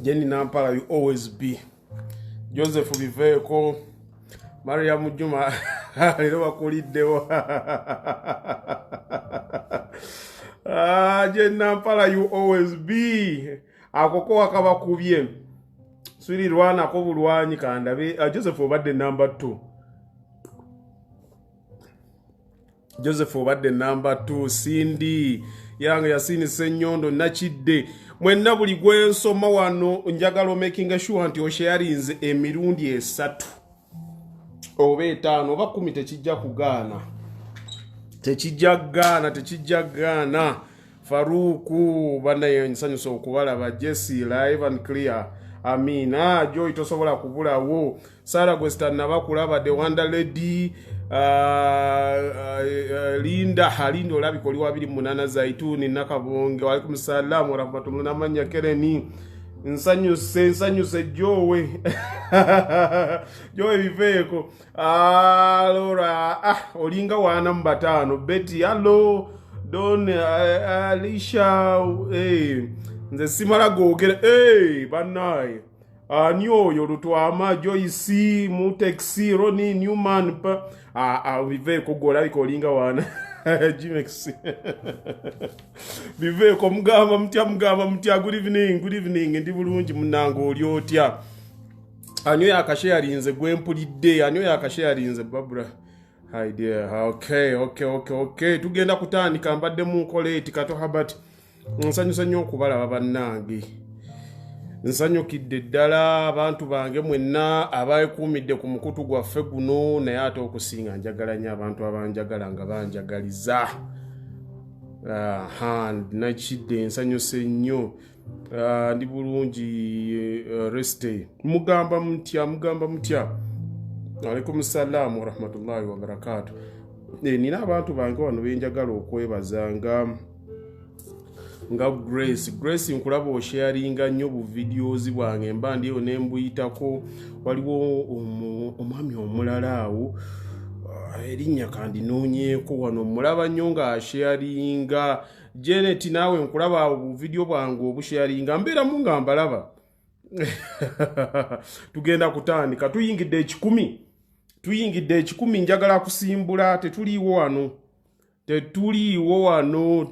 Jenny Nampala, you always be. Joseph Biveko, Mariam Juma, Lilo Kulideo. Jenny Nampala, you always be. Akoko akaba kubye. Swiri Rwana Kobulwanyi Kandabe. Joseph Obade number 2. Joseph Obade number 2. Cindy. Yang Yasini Senyondo Nachide. Mwenna buli gwe nsoma wano njagala making sure nti osharinze emirundi esatu oba etaano oba 10 tekijja kugaana tekijja gaana Faruku banaye nsanyusa okubalaba Jesse live and clear Amina Joy tosobola kubulawo Sarah Gwestan nabakulaba The Wonder Lady Linda Halindo labikoli wabiri munana Zaituni Nakabonge walaikum salaam wa rahmatullahi namanya Kereni nsanyuse Jowe Jowe Biveko Laura olinga wa namba 5 Betty hello Don Alicia nze simala gogera banaye Nyoyo Lutwama Joyce Mutexi Roni Newman Biveko gola ikolinga wana Jimex Biveko mugamba mutya good evening ndi bulungi munango oli otya Anyo yakasharinze gwempulidde anyo yakasharinze Barbara hi dear okay tugenda kutandika mbadde mu nkoleti kato habati nsanyusa nnyo okubalaba bannange nsanyukidde ddala abantu bange mwenna abayekumidde ku mukutu gwaffe guno naye ate okusinga njagala nnyo abantu abanjagala nga banjagaliza nakidde nsanyuse nnyo ndi bulungi reste mugamba mutya alaikum salaam wa rahmatullahi wa barakatuh nina abantu bange wano benjagala okwebazanga nga Grace nkulaba osharinga nnyo bu videos bwange mba ndiyo nembuyitako waliwo omwami omulala awo erinnya kandi noonyeko wano mulaba nnyo nga asharinga Janet nawe nkulaba bu video bwange obusharinga mbeera mu nga mbalaba tugenda kutandika tuyingidde ekikumi njagala kusimbula tetuliiwo wano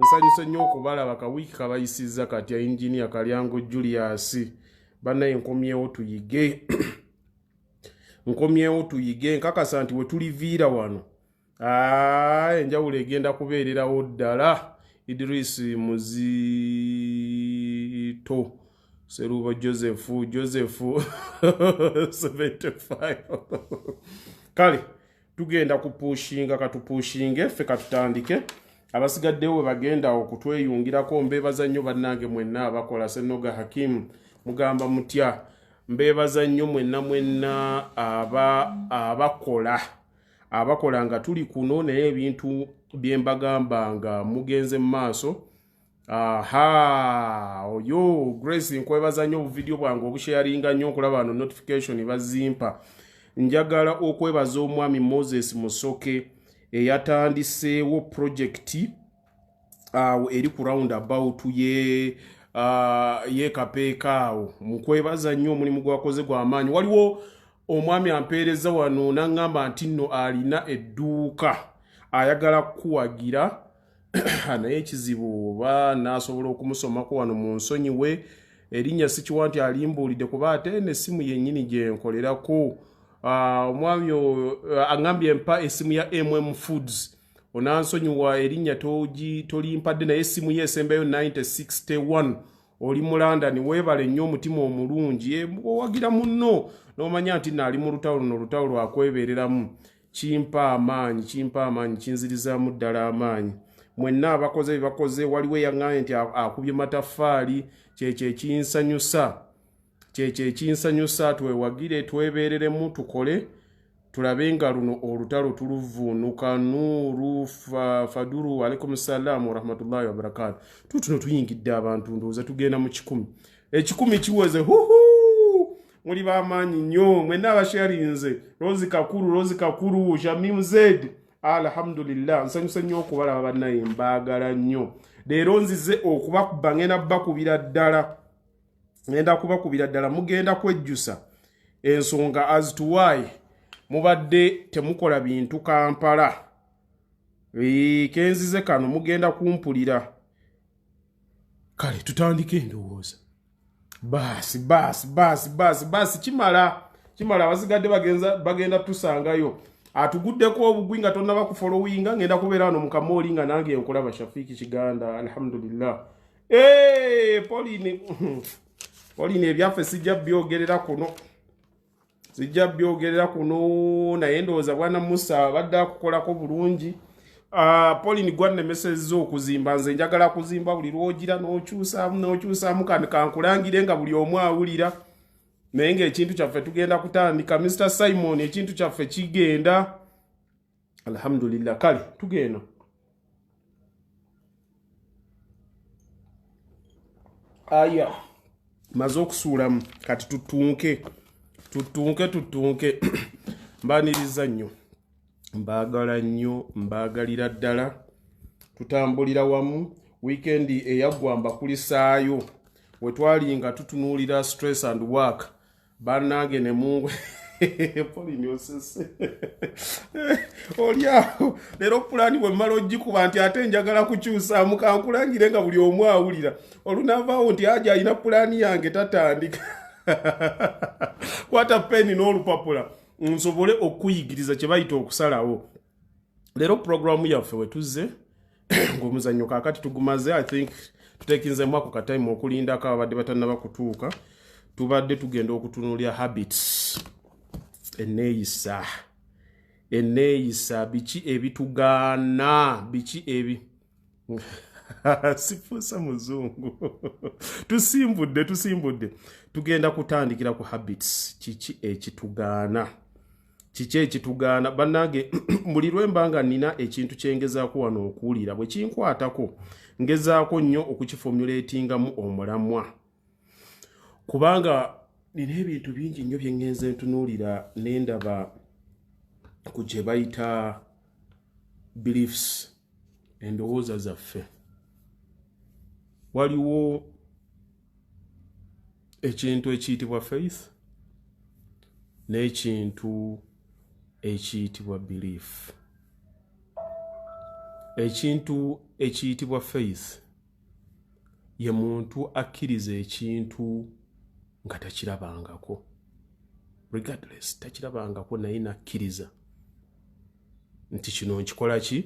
nsanyuse nnyo okubalaba kawiki kabayisizza kati engineer Kalyango Julius banaye nkomyewo tuyige nkakasa nti we tuliviira wano enjawulo egenda kubeererawo ddala Idris Muzito Seruba Joseph 75 kale tugenda kupushinga katupushinge ffe katutandike abasigaddewo bagenda okutweyungirako mbeebaza nnyo bannange mwenna abakola Senoga Hakim mugamba mutya mbeebaza nnyo mwenna abakola nga tuli kuno naye ebintu byembagamba nga mugenze mu maaso oyo Grace nkwebaza nnyo video bwange obusharinga nnyo okulaba wano notification bazimpa njagala okwebaza omwami Moses Musoke eyatandiseewo project eri ku roundabout ye Kapeekaawo mukwebaza nnyo omulimu gwakoze gw'amaanyi waliwo omwami ampeereza wano nangamba nti nno alina edduuka ayagala kuwagira naye ekizibu oba nasobola okumusomako wano mu nsonyi we erinnya sikiwa nti alimbuulidde kuba ate n'essimu yennyini gye nkolerako omwami angambye empa essimu ya Foods onansonyiwa erinnya tolimpadde naye essimu ye esembayo 9061 oli mu London weebale nnyo omutima omulungi owagira munno n'omanya nti naali mu lutalo lwakwebeereramu kimpa amaanyi kinzirizaamu ddala amaanyi mwenna abakoze bakoze waliwo eyaŋŋambye nti akubye mataffaali kyekinsanyusa twewagire twebeereremu tukole tulabe nga luno olutalo tuluvuunuka Nuru Faduru alaikum salaam wa rahmatullahi wa barakatuh tutuno tuyingidde abantu ndowooza tugenda mu 10 ekikumi kiweze muli b'amaanyi nnyo mwenna abasharinze Rozi Kakuru Shamim Zed alhamdulillah nsanyuse nnyo okubalaba bannaye mbaagala nnyo leero nzize okubakuba ngenda bakubira ddala mugenda kwejjusa ensonga as to why mubadde temukola bintu Kampala. Kenzize kano mugenda kumpulira. Kale tutandike endowooza. Basi kimala abasigadde bagenda tusangayo. Atuguddeko obugwi nga tonna bakufollowinga ngenda kubeera wano mu kamooli nga nange nkulaba Shafiki Kiganda alhamdulillah. Pauline ebyaffe sijja byogerera kuno naye ndowooza bwana Musa abadde akukolako bulungi. Pauline gwannemesezza okuzimba, nze njagala kuzimba buli lwogira n'okyusaamu kankulangire nga buli omu awulira. Naye ng'ekintu kyaffe tugenda kutandika. Mr. Simon ekintu kyaffe kigenda alhamdulillah. Kale tugenda maze okusuulamu kati tutunke mbaniriza nnyo, mbaagala nnyo, mbaagalira ddala. Tutambulira wamu weekend eyaggwa mbakulisaayo we twali nga tutunuulira stress and work bannange ne mungwe Pauline osese olyawo leero pulaani bwe mmala ogikuba nti ate njagala kukyusaamu kankulangire nga buli omu awulira olunavaawo nti aja alina pulaani yange tatandika kwata peni n'olupapula nsobole okuyigiriza kye bayita okusalawo. Leero programu yaffe we tuzze ng'omuzannyo kaakati tugumaze. I think tutekinzemu ako katime okulindako abadde batannaba kutuuka. Tubadde tugenda okutunuulya habits, enneeyisa biki ebitugaana, biki ebi sifuusa muzungu tusimbudde tugenda kutandikira ku habits. Kiki ekitugaana bannange buli lwembanga nina ekintu kyengezaako wano okuwulira bwe kinkwatako ngezaako nnyo okukifomulatingamu omulamwa, kubanga nina ebintu bingi nnyo bye ngenze ntunuulira nendaba ku gye bayita beliefs, endowooza zaffe. Waliwo ekintu ekiyitibwa faith n'ekintu ekiyitibwa belief. Ekintu ekiyitibwa faith ye muntu akkiriza ekintu nga takirabangako, regardless takirabangako naye nakkiriza nti kino nkikola ki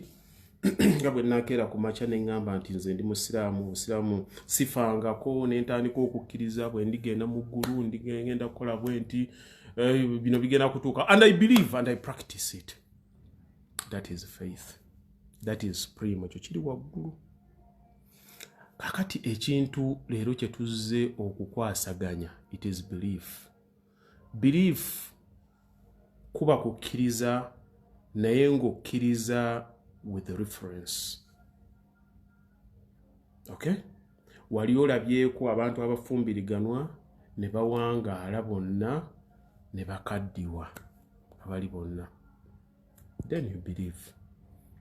nga bwe nakeera ku makya ne ngamba nti nze ndi musiraamu, obusiraamu sifangako nentandika okukkiriza bwe ndigenda mu ggulu ndigenda kukola bwe nti bino bigenda kutuuka, and I believe and I practice it. That is faith. That is supreme. Ekyo kiri waggulu. Kakati ekintu leero kye tuzze okukwasaganya, it is belief. Belief kuba kukkiriza naye ng'okkiriza with reference. Okay? Wali olabyeko abantu abafumbiriganwa ne bawangaala bonna ne bakaddiwa abali bonna. Then you believe.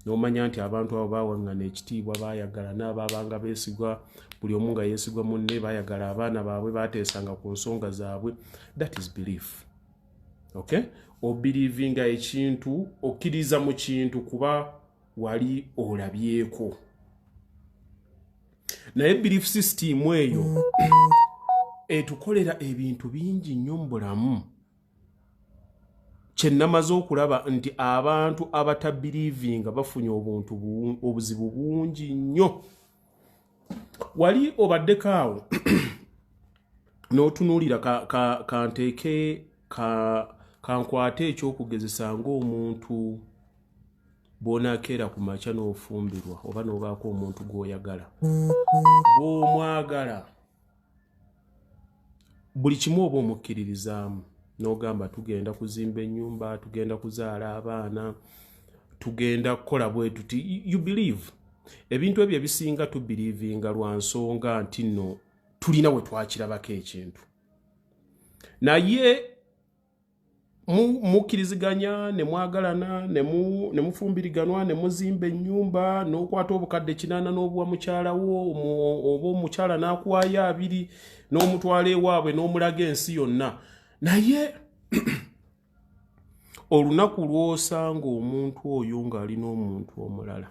N'omanya nti abantu abo bawaŋŋana ekitiibwa baayagala n'ababanga beesigwa buli omu nga yeesigwa munne baayagala abaana baabwe baateesanga ku nsonga zaabwe. That is belief. Okay? Obelievinga ekintu, okkiriza mu kintu kuba wali olabyeko. Naye belief system eyo etukolera ebintu bingi nnyo mu bulamu. Kye namaze okulaba nti abantu abatabelievinga bafunye obuzibu bungi nnyo. Wali obaddeko awo n'otunuulira kanteeke kankwate ekyokugezesa ng'omuntu bw'onaakeera ku makya n'ofumbirwa oba n'obaako omuntu gw'oyagala, bw'omwagala buli kimu oba omukkiririzaamu n'ogamba tugenda kuzimba ennyumba, tugenda kuzaala abaana, tugenda kukola bwe tuti. You believe. Ebintu ebyo ebisinga tubelievinga lwa nsonga nti nno tulina we twakirabako ekintu. Naye mukiriziganya ne mwagalana ne mufumbiriganwa ne muzimba ennyumba n'okwata obukadde 8 n'obuwa mukyala wo oba omukyala n'akuwaayo 2 n'omutwala ewaabwe n'omulaga ensi yonna naye olunaku lw'osanga omuntu oyo ng'alina omuntu omulala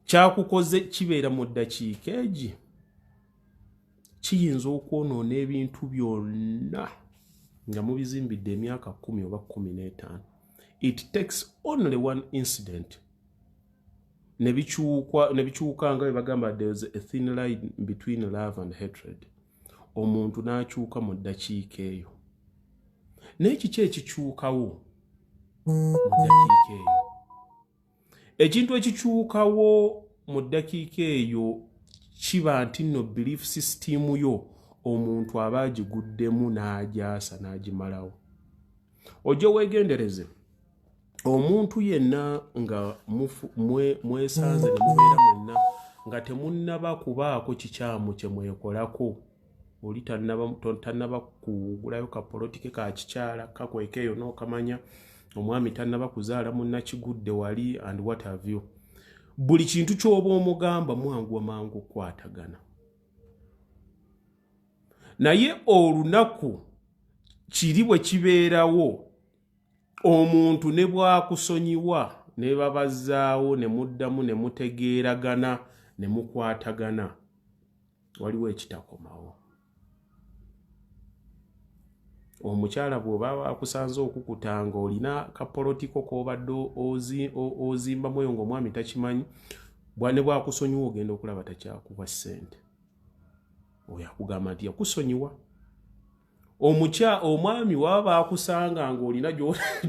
kyakukoze kibeera mu ddakiika egi kiyinza okwonoona ebintu byonna nga mubizimbidde emyaka 10 oba 15. It takes only one incident ne bikyuka nga bagamba there's a thin line between love and hatred. Omuntu n'akyuka mu ddakiika eyo. N'ekiki ekikyukawo mu ddakiika eyo? Ekintu ekikyukawo mu ddakiika eyo kiba nti no belief system yo omuntu aba agiguddemu n'agyasa n'agimalawo. Ojja weegendereze omuntu yenna nga mwesanze ne mubeera mwenna nga temunnaba kubaako kikyamu kye mwekolako oli tannaba kugulayo kapolitike ka kikyala kakweka eyo n'okamanya omwami tannaba kuzaala munnakigudde wali and what have you. Buli kintu ky'oba omugamba mwangu mangu kwatagana. Naye olunaku kiri bwe kibeerawo omuntu ne bwakusonyiwa ne babazaawo ne muddamu ne mutegeeragana ne mukwatagana waliwo ekitakomawo. Omukyala bw'oba akusanze okukutanga olina kapolitiko k'obadde ozimba mweyo ng'omwami takimanyi bwane bwakusonyiwa ogenda okulaba takyakuwa ssente. Oyo akugamba nti yakusonyiwa. Omwami waba akusanga ng'olina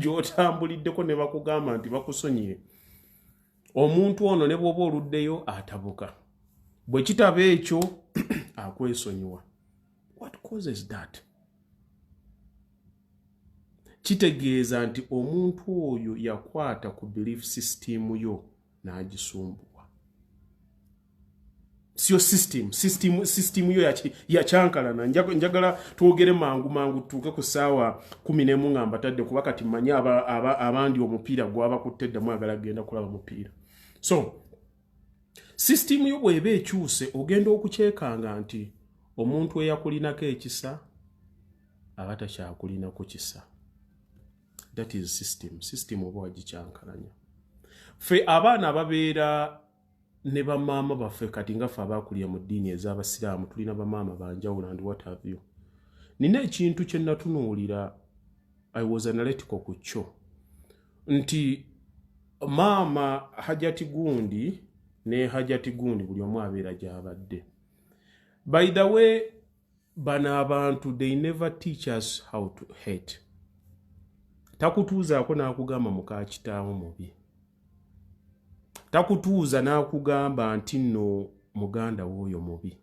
gy'otambuliddeko ne bakugamba nti bakusonyiye. Omuntu ono ne bw'oba oluddeyo atabuka. Bwe kitaba ekyo akwesonyiwa. What causes that? Kitegeeza nti omuntu oyo yakwata ku belief system yo n'agisumbuwa. Sio system yo yakyankalana. Njagala twogere mangu tuuke ku ssaawa 11 nga mbatadde kuba kati mmanyi abandi omupiira gwabakutte dda mwagala genda kulaba mupiira. So system yo bw'eba ekyuse ogenda okukyekanga nti omuntu eyakulinako ekisa aba takyakulinako kisa. That is system oba wagikyankalanya. Ffe abaana ababeera ne bamaama baffe kati nga ffe abaakulira mu ddiini ez'abasiraamu tulina bamaama banjawulo and what have you. Nina ekintu kye natunuulira I was analytical ku kyo nti maama Hajati Gundi ne Hajati Gundi buli omu abeera gy'abadde. By the way, bano abantu they never teach us how to hate. Takutuuzaako n'akugamba muka kitaawo mubi. Takutuuza n'akugamba nti nno muganda w'oyo mubi.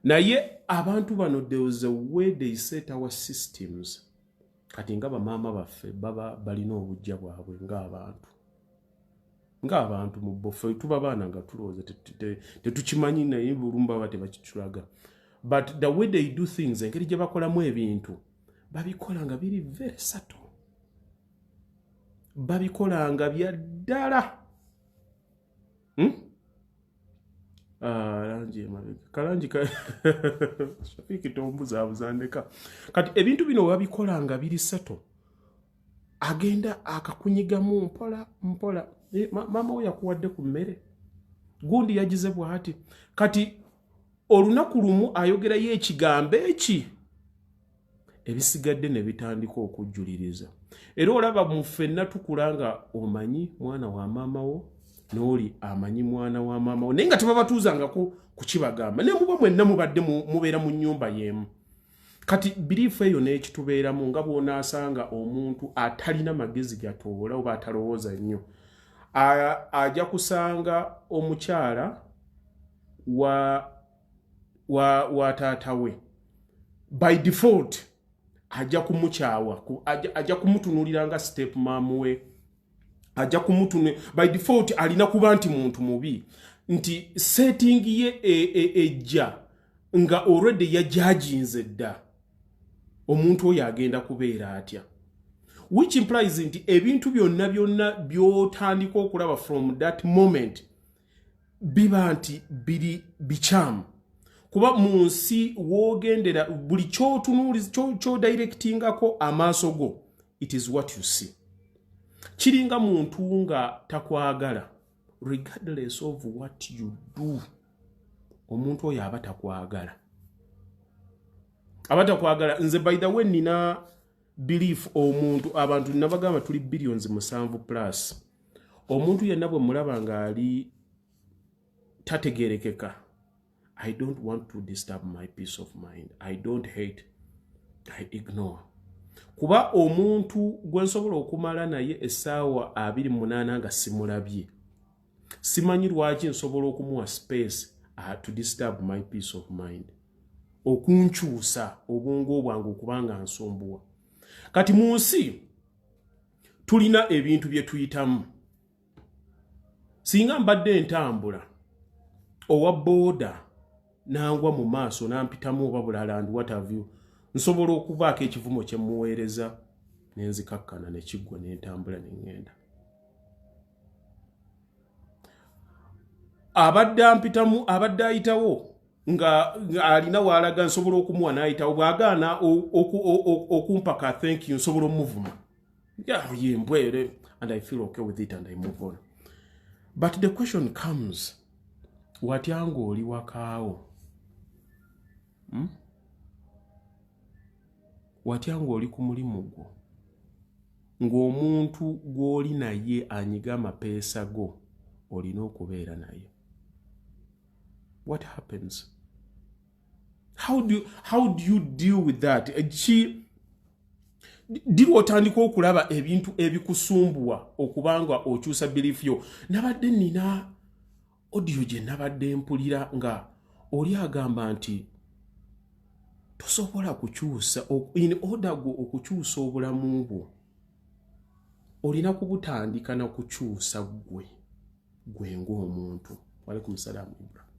Naye abantu bano there was a way they set our systems. Kati nga bamaama baffe baba balina obujja bwabwe ng'abantu mu boffe tuba baana nga tulowooza tetukimanyi naye bulumba baba tebakitulaga. But the way they do things, engeri gye bakolamu ebintu babikola nga biri very subtle. Babikola nga bya ddala. Langi emabega. Kalangi Shafiki tombuzabuzandeka. Kati ebintu bino babikola nga biri subtle. Agenda akakunyigamu mpola. Mama we yakuwadde ku mmere. Gundi yagize bw'ati. Kati olunaku lumu ayogerayo ekigambo eki. Ebisigadde ne bitandika okujjuliriza. Era olaba mu ffenna tukula nga omanyi mwana wa maama wo n'oli amanyi mwana wa maama wo naye nga tebabatuuzangako ku kibagamba naye muba mwenna mubadde mubeera mu nnyumba y'emu. Kati biriifu eyo n'ekitubeeramu nga bw'onaasanga omuntu atalina magezi gatoola oba atalowooza nnyo ajja kusanga omukyala wa taata we by default ajja kumukyawa ajja kumutunulira nga step mom we ajja kumutune by default alina kuba nti muntu mubi nti setting ye ejja nga already yajajinze dda omuntu oyo agenda kubeera atya, which implies nti ebintu byonna byotandika okulaba from that moment biba nti biri bikyamu. Kuba mu nsi woogendera buli ky'odirectingako amaaso go, it is what you see. Kiringa muntu nga takwagala, regardless of what you do, omuntu oyo aba takwagala. Nze by the way nina belief omuntu abantu nabagamba tuli billions 7 plus. Omuntu yenna bwe mulaba nga ali tategerekeka, I don't want to disturb my peace of mind. I don't hate, I ignore. Kuba omuntu gwe nsobola okumala naye essaawa 28 nga simulabye, simanyi lwaki nsobola okumuwa space to disturb my peace of mind, okunkyusa obwongo bwange okubanga nsumbuwa. Kati mu nsi tulina ebintu bye tuyitamu. Singa mbadde ntambula owa boda nangwa mu maaso nampitamu oba bulala and what have you, nsobola okubaako ekivumo kye muweereza nenzikakkana ne kiggwa n'entambula n'engenda. Abadde ampitamu abadde ayitawo nga alina waalaga nsobola okumuwa n'ayitawo, bw'agaana okumpaka thank you nsobola omuvuma. Ye mbwere and I feel okay with it and I move on. But the question comes, watya ng'oli wakaawo? Watya ng'oli ku mulimu gwo, ng'omuntu gw'oli naye anyiga amapeesa go olina okubeera naye? What happens? How do you deal with that? Diri otandika okulaba ebintu ebikusumbuwa okubanga okyusa belief yo. Nabadde nina audio gye nabadde mpulira nga oli agamba nti tosobola kukyusa in order go okukyusa obulamu bwo olina kubutandika na kukyusa gwe ng'omuntu. Walaikum salaam Ibrahim.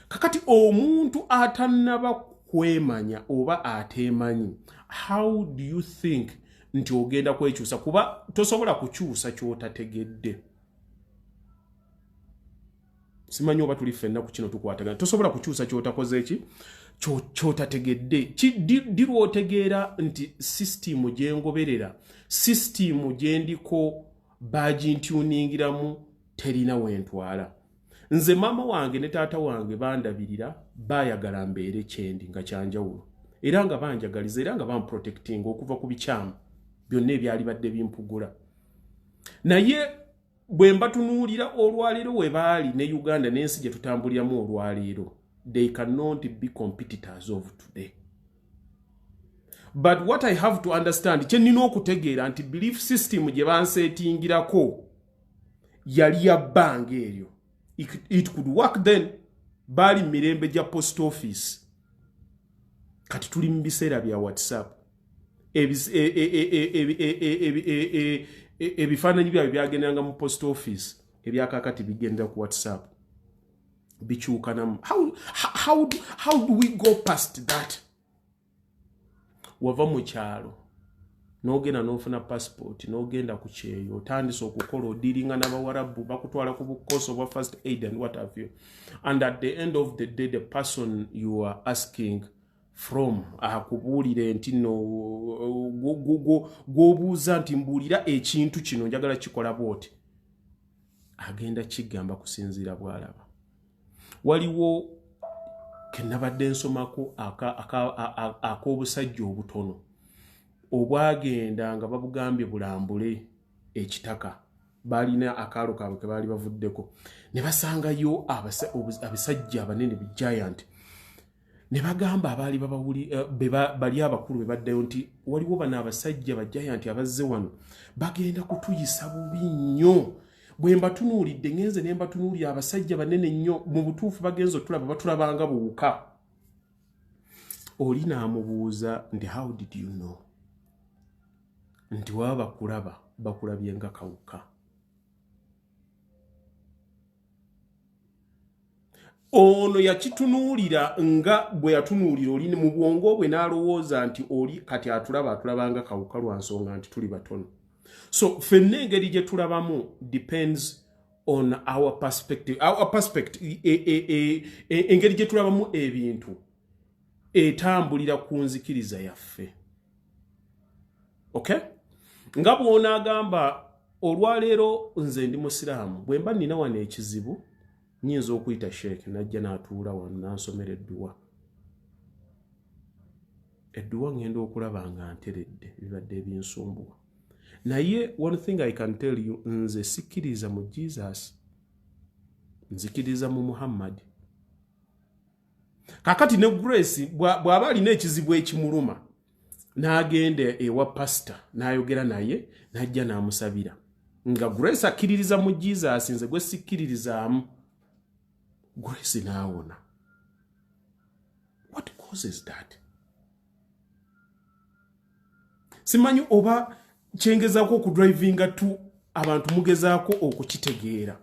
Kakati omuntu atannaba kwemanya oba ateemanyi, how do you think nti ogenda kwekyusa? Kuba tosobola kukyusa ky'otategedde. Simanyi oba tuli ffenna ku kino tukwatagana. Tosobola kukyusa ky'otakoze ki? Ky'otategedde. Diri otegeera nti system gye ngoberera, system gye ndiko bagintuningiramu terina wentwala. Nze mama wange ne taata wange bandabirira bayagala mbeere kyendi nga kyanjawulo. Era nga banjagaliza era nga bamprotecting okuva ku bikyamu byonna ebyali badde bimpugula. Naye bwe mbatunuulira olwaleero we baali ne Uganda n'ensi gye tutambuliramu olwaleero, they cannot be competitors of today. But what I have to understand, kye nina okutegeera nti belief system gye banseetingirako yali ya bbanga eryo. It could work then. Bali mirembe gya post office. Kati tuli mu biseera bya WhatsApp. Ebifaananyi byabwe byagendanga mu post office, ebyakakati bigenda ku WhatsApp. Bikyukanamu. How do we go past that? Wava mu kyalo n'ogenda n'ofuna passport n'ogenda ku kyeyo otandise okukola odiringa n'abawarabu bakutwala ku bukoso bwa first aid and what have you, and at the end of the day the person you are asking from akubuulire nti no gwobuuza nti mbuulira ekintu kino njagala kikola bwoti, agenda kigamba kusinziira bw'alaba. Waliwo kenabadde nsomako ak'obusajja obutono obwagenda nga babugambye bulambule ekitaka, balina akaalo kaabwe ke baali bavuddeko, ne basangayo abasajja abanene giant, ne bagamba abaali bali abakulu be baddayo nti waliwo bano abasajja ba giant abazze wano bagenda kutuyisa bubi nnyo. Bwe mbatunuulidde ngenze ne mbatunuulira abasajja banene nnyo, mu butuufu bagenza otulaba batulabanga buwuka. Oli n'amubuuza nti how did you know? Nti waba bakulaba bakulabye nga kawuka. ono yakitunuulira nga bwe yatunuulira oli mu bwongo bwe n'alowooza nti oli kati atulabanga kawuka lwa nsonga nti tuli batono. So ffenna engeri gye tulabamu depends on our perspective. Our perspective engeri gye tulabamu ebintu etambulira ku nzikiriza yaffe. Okay? Nga bw'onaagamba olwaleero nze ndi musiraamu bwe mba nnina wano ekizibu nyinza okuyita sheekh najja n'atuula wano n'ansomera edduwa. Edduwa ngenda okulaba nga nteredde bibadde ebinsumbuwa. Naye one thing I can tell you, nze sikkiriza mu Jesus, nzikiriza mu Muhammad. Kakati ne Grace bw'aba alina ekizibu ekimuluma n'agenda ewa pastor n'ayogera naye n'ajja n'amusabira. Nga Grace akkiririza mu Jesus, nze gwe sikkiririzaamu. Grace naawona. What causes that? Simanyi oba kyengezaako okudrivinga tu abantu mugezaako okukitegeera.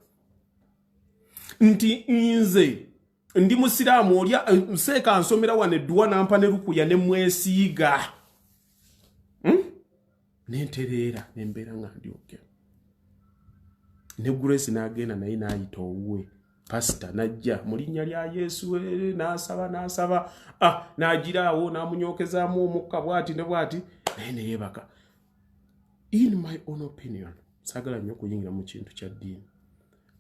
Nti nze ndi musiraamu olya nseeka nsomera wano edduwa nampa ne rukuya ne mwesiiga. Nentereera nembeera nga ndi okay. Ne Grace n'agenda naye n'ayita owuwe. Pastor najja mu linnya lya Yesu n'asaba n'agiraawo n'amunyookezaamu omukka bw'ati ne bw'ati naye ne yeebaka. In my own opinion, sagala nnyo kuyingira mu kintu kya ddiini.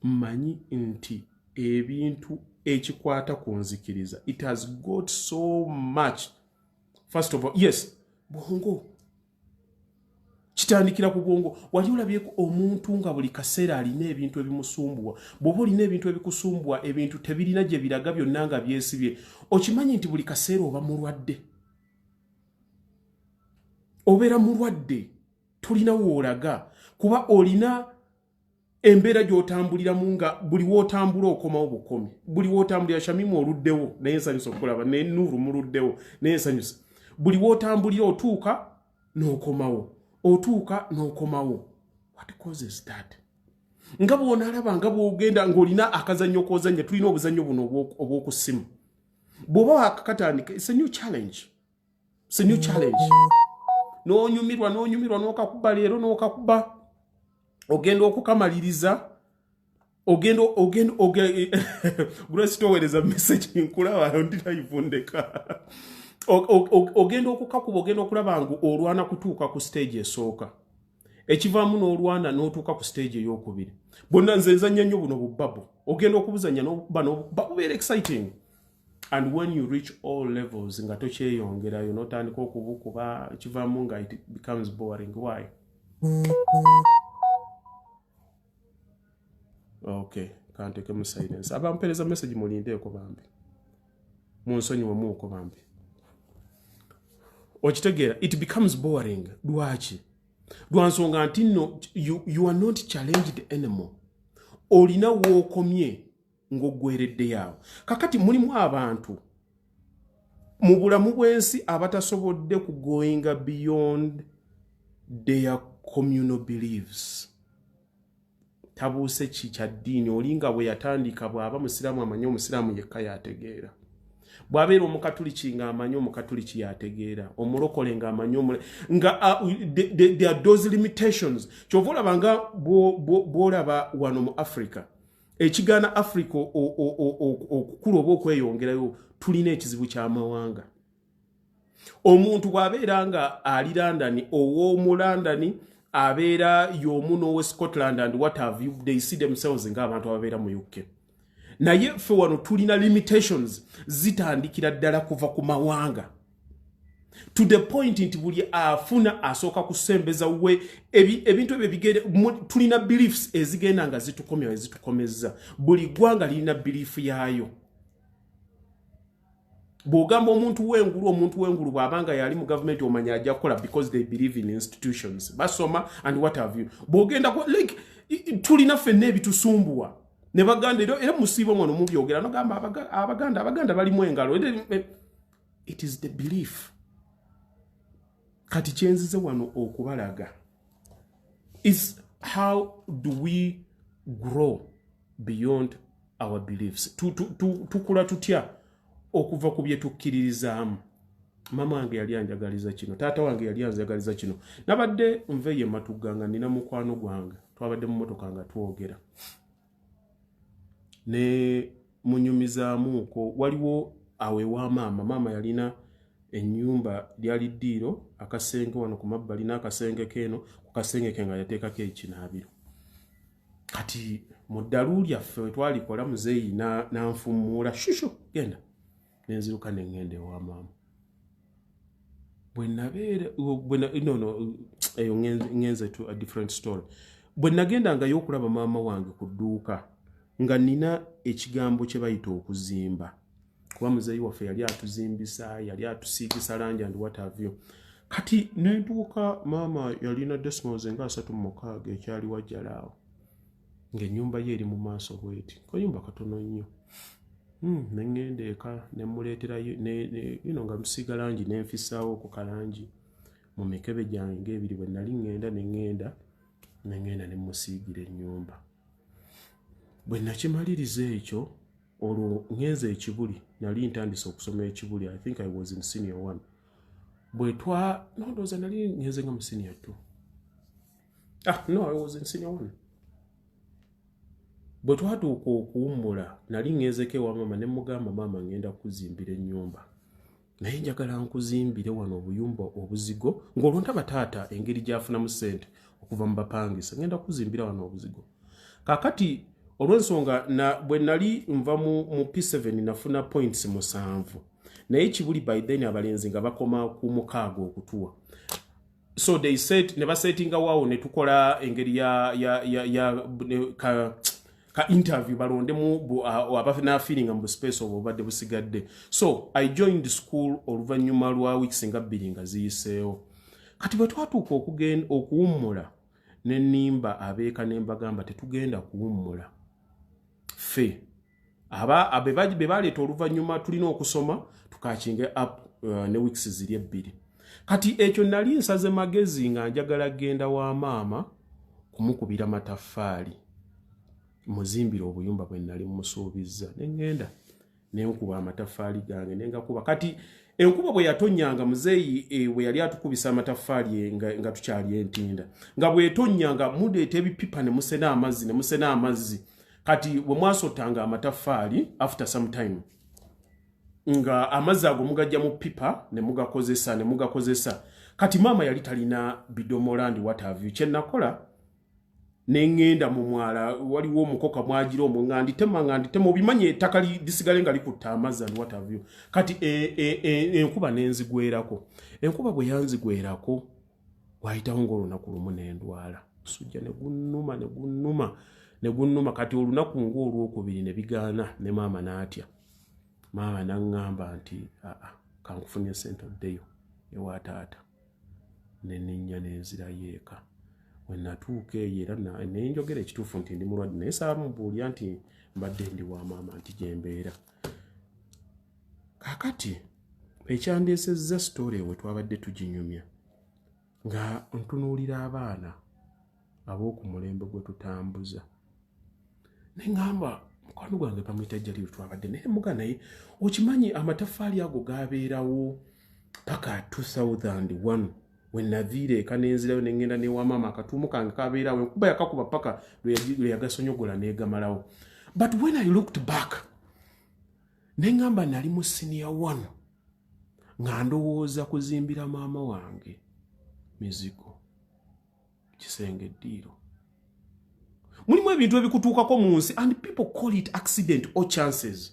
Mmanyi nti ebintu ekikwata ku nzikiriza, it has got so much. First of all, yes, bwongo. Kitandikira ku bwongo. Wali olabyeko omuntu nga buli kaseera alina ebintu ebimusumbuwa. Bw'oba olina ebintu ebikusumbwa, ebintu tebirina gye biraga byonna nga byesibye. Okimanyi nti buli kaseera oba mulwadde. Obeera mulwadde. Tulina woolaga. Kuba olina embeera gy'otambuliramu nga buli w'otambula okomawo bukomi. Buli w'otambulira Shamimu oluddewo naye nsanyusa okulaba, ne Nuuru muluddewo naye nsanyusa. Buli w'otambulira otuuka n'okomawo. Otuuka n'okomawo. What causes that? Nga bw'onaalaba nga bw'ogenda ng'olina akazannyo k'ozannya, tulina obuzannyo buno obw'oku ssimu. Bw'oba wakakatandika, it's a new challenge. It's a new challenge. N'onyumirwa n'okakuba leero n'okakuba. Ogenda okukamaliriza. Grace toweereza message nkulaba ndi live ndeka. Ogenda okukakuba, ogenda okulaba ngu olwana kutuuka ku stage esooka. Ekivaamu n'olwana n'otuuka ku stage ey'okubiri. Bonna nze nzannya nnyo buno bubbabu. Ogenda okubuzannya n'obuba bubeera exciting. And when you reach all levels, nga tokyeyongerayo n'otandika okubukuba, ekivaamu nga it becomes boring. Why? Okay, can't take silence. Abampereza message mulindeeko bambi. Munsonyiwe muuko bambi. Okitegeera, it becomes boring. Lwaki? Lwansonga nti no, you are not challenged anymore. Olina wookomye ng'oggweredde yawo. Kakati mulimu abantu mu bulamu bw'ensi abatasobodde ku going beyond their communal beliefs. Tabuuse ki kya ddiini olinga bwe yatandika bw'aba musiraamu amanyi omusiraamu yekka yategeera. Bw'abeera omukatuliki ng'amanyi omukatuliki yategeera. Omulokole ng'amanyi nga there are those limitations. Kyova olaba nga bw'olaba wano mu Africa. Ekigaana Africa okukula oba okweyongerayo tulina ekizibu ky'amawanga. Omuntu bw'abeera nga ali London, ow'omu London abeera y'omu n'owe Scotland and what have you, they see themselves ng'abantu ababeera mu UK. Naye ffe wano tulina limitations zitandikira ddala kuva ku mawanga. To the point nti buli afuna asooka kusembeza we ebintu ebyo bigere tulina beliefs ezigenda nga zitukomya ezitukomezza. Buli ggwanga lirina belief yaayo. Bw'ogamba omuntu w'engulu bw'abanga yali mu government omanya ajja kukola because they believe in institutions. Basoma and what have you. Bw'ogenda like tulina ffenna ebitusumbuwa. Ne baganda era musiibo mwono mubyogera no gamba abaganda balimu engalo. It is the belief. Kati kyenzize wano okubalaga is how do we grow beyond our beliefs. Tukula tutya okuva ku bye tukkiririzaamu. Mama wange yali anjagaliza kino, taata wange yali anjagaliza kino. Nabadde nve ye matuganga nina mukwano gwange. Twabadde mu motoka nga twogera. Ne munyumizaamu ko waliwo awe wa mama yalina ennyumba lyali ddiiro akasenge wano ku mabbali n'akasenge keeno ku kasenge ke nga yateekako ekinaabiro. Kati mu ddalu lyaffe twalikola muzeeyi n'anfumuula shushu genda nenziruka ne ŋŋenda ewa maama. Bwe nabeera eyo ŋŋenze to a different story. Bwe nagendangayo okulaba maama wange ku dduuka nga nina ekigambo kye bayita okuzimba. Kuba muzeeyi waffe yali atuzimbisa, yali atusiigisa langi and what have you. Kati nentuuka maama yalina decimals nga 36 ekyali wajjalaawo. Ng'ennyumba ye eri mu maaso bweti. Kayumba katono nnyo. Nengenda eka nemuleetera nga musiiga langi nenfissaawo ku kalangi mu mikebe gyange ebiri bwe nali ngenda ne musiigira ennyumba. Bwe nakimaliriza ekyo olwo ngenze ekibuli nali ntandise okusoma ekibuli. I think I was in senior 1. Bwe nondooza nali ngenze nga mu senior 2. No, I was in senior 1. Bwe twatuuka okuwummula nali ngenzeko ewa maama ne mugamba maama ngenda kuzimbira ennyumba. Naye njagala nkuzimbire wano obuyumba obuzigo ng'olwo ntaba taata engeri gy'afunamu ssente okuva mu bapangisa. Ngenda kuzimbira wano obuzigo. Kaakati olw'ensonga bwe nali nva mu P7 nafuna points 7. Naye kibuli by then abalenzi nga bakoma ku 6 okutuwa. So they said ne basettinga waawo ne tukola engeri ka interview balondemu abafina feeling mu space obadde busigadde. So I joined the school oluvannyuma lwa weeks nga 2 nga ziyiseewo. Kati bwe twatuuka okuwummula ne nnimba abeeka ne mbagamba tetugenda kuwummula. Fe abe baleeta oluvannyuma tulina okusoma tukakinge up ne weeks ziri 2. Kati ekyo nali nsaze magezi nga njagala genda wa maama kumukubira mataffaali muzimbira obuyumba bwe nali musuubizza. Nengenda nenkuba amataffaali gange nengakuba. Kati enkuba bwe yatonyanga muzeeyi bwe yali atukubisa amataffaali nga tukyali entinda nga bwetonyanga mudeeta ebipipa ne musena amazzi. Kati bwe mwasotanga amataffaali after some time nga amazzi ago mugajja mu pipa ne mugakozesa. Kati maama yali talina bidomola and what have you. Kye nakola nengenda mu mwala waliwo omukoka mwagira omungandi tema obimanye ettaka lisigale nga likutta amazzi and what have you. Kati enkuba nenzigwerako. Enkuba bwe yanzigwerako wayitawo ng'olunaku lumu nendwala. Sujja ne gunnuma. Kati olunaku ng'olwokubiri ne bigaana ne maama n'atya. Maama n'aŋŋamba nti kankufunye ssente oddeyo ewa taata. Ne nninnya nenzirayo eka. Bwe natuuka eyo era naye njogera ekituufu nti ndi mulwadde naye saamubuulya nti mbadde ndi wa maama nti gyembeera. Kaakati ekyandeesezza sitoole we twabadde tuginyumya nga ntunuulira abaana ab'oku mulembe gwe tutambuza. Ne ŋŋamba mukwano gwange bamuyita Jaliro twabadde naye muga naye okimanyi amataffaali ago gaabeerawo paka 2001 when naviire eka nenzirayo nengenda ne wa maama akatuumu kange kabeerawo enkuba yakakuba paka lwe yagasonyogola neegamalawo. But when I looked back nengamba nali mu senior 1 nga ndowooza kuzimbira maama wange mizigo kisenge ddiiro. Mulimu ebintu ebikutuukako mu nsi and people call it accident or chances.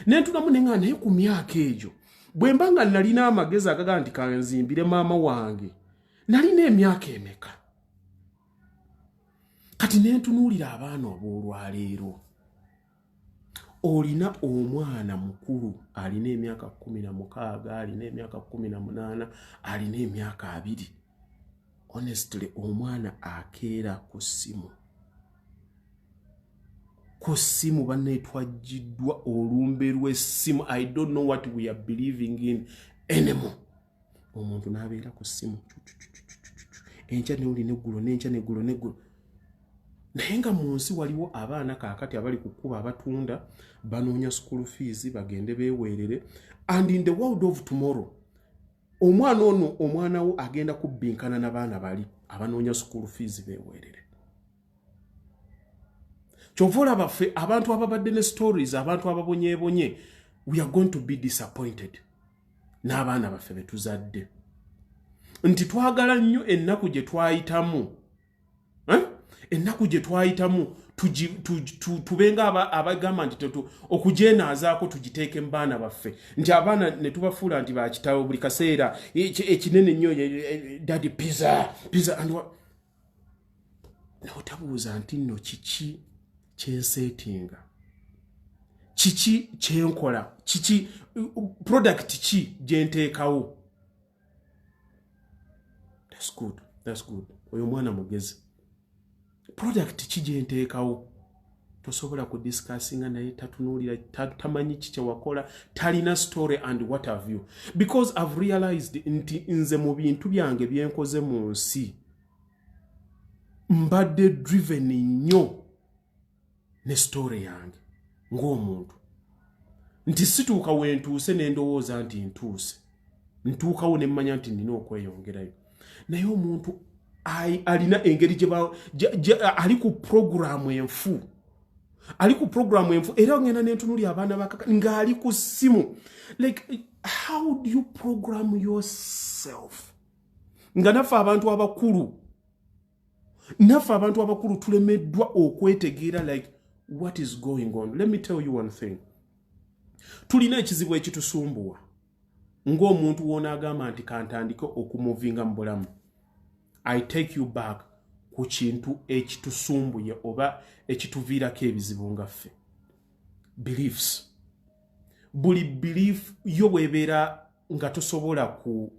Nentunamu nenga naye ku myaka egyo bwe mbanga nalina amagezi agaga nti kanzimbire maama wange nalina emyaka emeka. Kati nentunuulira abaana ab'olwaleero olina omwana mukulu alina emyaka 16, alina emyaka 18, alina emyaka 2. Honestly omwana akeera ku ssimu banne twajjiddwa olumbe lw'essimu. I don't know what we are believing in anymore. Omuntu n'abeera ku ssimu enkya neoli neggulo n'enkya neggulo. naye nga mu nsi waliwo abaana kaakati abali ku kkuba abatunda banoonya school fees bagende beeweerere, and in the world of tomorrow omwana ono omwana wo agenda kubbinkana n'abaana bali abanoonya school fees beeweerere. Kyova olaba ffe abantu ababadde ne stories, abantu ababonyeebonye, we are going to be disappointed n'abaana baffe be tuzadde. Nti twagala nnyo ennaku gye twayitamu, ennaku gye twayitamu tubenga abagamba nti okujeenaazaako tugiteeke mu baana baffe, nti abaana ne tubafuula nti bakitawo buli kaseera ekinene nnyo daddy pizza and n'otabuuza nti nno kiki kyenseetinga, kiki kyenkola, kiki product ki gyenteekawo. That's good. Oyo mwana mugezi. Product ki gyenteekawo. Tosobola ku discussinga naye tatunuulira, tamanyi kiki wakola, talina story and what have you. Because I've realized nti nze mu bintu byange byenkoze mu nsi mbadde driven nnyo ne story yange ng'omuntu. Nti situuka we ntuuse ne ndowooza nti ntuuse. Ntuukawo ne mmanya nti nina okweyongerayo. Naye omuntu alina engeri ali ku programu enfu. Era ngenda n'entunulira abaana bakaka ng'ali ku ssimu. Like, how do you program yourself? Nga naffe abantu abakulu tulemeddwa okwetegeera like what is going on. Let me tell you one thing. Tulina ekizibu ekitusumbuwa ng'omuntu wona agamba nti kantandike okumuvinga mu bulamu. I take you back ku kintu ekitusumbuye oba ekituviirako ebizibu ngaffe. Beliefs. Buli belief yo bw'ebeera nga tosobola ku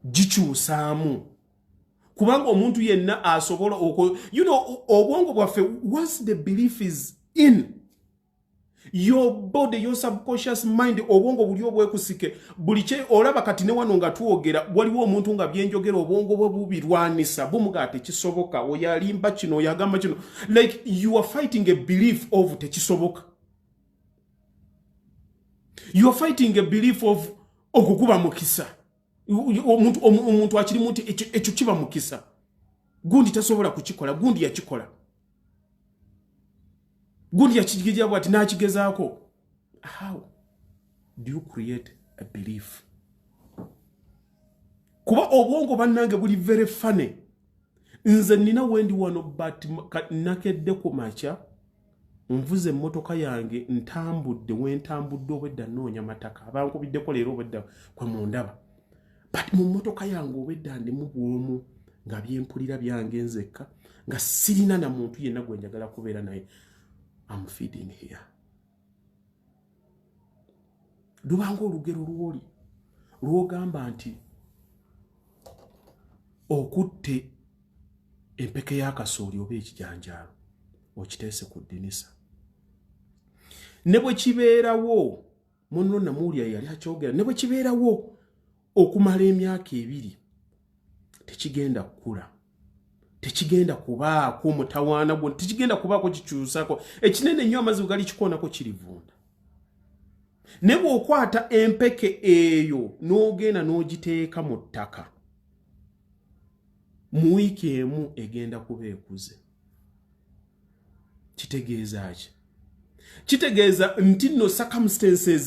gikyusaamu. Kubanga omuntu yenna asobola obwongo bwaffe, once the belief is in your body, your subconscious mind, obwongo buli obwekusike, buli kye olaba kati ne wano nga tuwogera waliwo omuntu nga byenjogera obwongo bwe bubirwanisa bumuga tekisoboka, oyalimba kino oyagamba kino, like you are fighting a belief of tekisoboka. You are fighting a belief of okukuba mukisa. Omuntu akiri muti ekyo kiba mukisa. Gundi tasobola kukikola, gundi yakikola. Gundi yakigija bwati nakigezaako. How do you create a belief? Kuba obwongo bannange buli very funny. Nze nina wendi wano but nakedde ku makya nvuze emmotoka yange ntambudde wentambudde obwedda noonya mataka abankubiddeko leero obwedda kwe mundaba. But mu mmotoka yange obwedda ndimu bwomu nga byempulira byange nzekka nga sirina na muntu yenna gwe njagala kubeera naye. I'm feeding here. Lubanga olugero lwoli lwogamba nti okutte empeke y'akasooli oba ekijanjaalo okiteese ku ddinisa. Ne bwe kibeerawo munno namuwulira yali akyogera, ne bwe kibeerawo okumala emyaka 2 tekigenda kukula, tekigenda kubaako mutawaana gwo, tekigenda kubaako kikyusako. Ekinene nnyo amazzi gali kikoonako kirivunda. Ne bw'okwata empeke eyo n'ogenda n'ogiteeka mu ttaka, mu wiiki emu egenda kuba ekuze. Kitegeeza ki? Kitegeeza nti no circumstances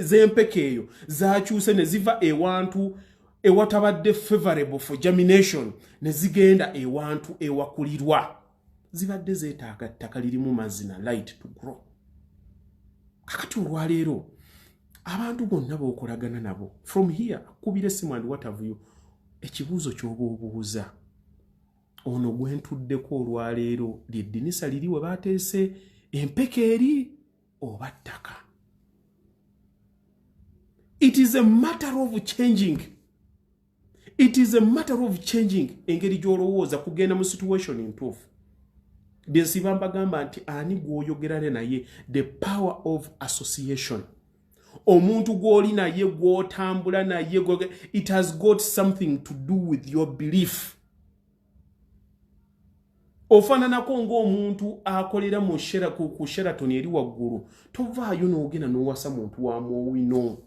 z'empeke eyo zakyuse ne ziva ewantu ewatabadde favorable for germination ne zigenda ewantu ewakulirwa. Zibadde zeetaaga ttaka lirimu mazzi na light to grow. Kakati olwaleero abantu bonna b'okolagana nabo from here akubira essimu and what have you, ekibuuzo ky'oba obuuza ono gwentuddeko olwaleero ly'eddinisa liri we baateese empeke eri oba ttaka. It is a matter of changing. It is a matter of changing engeri gy'olowooza kugenda mu situation entuufu. Byensiba mbagamba nti ani gw'oyogerane naye, the power of association. Omuntu gw'oli naye gw'otambula naye, it has got something to do with your belief. ofaananako ng'omuntu akolera mu ku Sheraton eri waggulu tovaayo n'ogenda n'owasa muntu wa Mowino.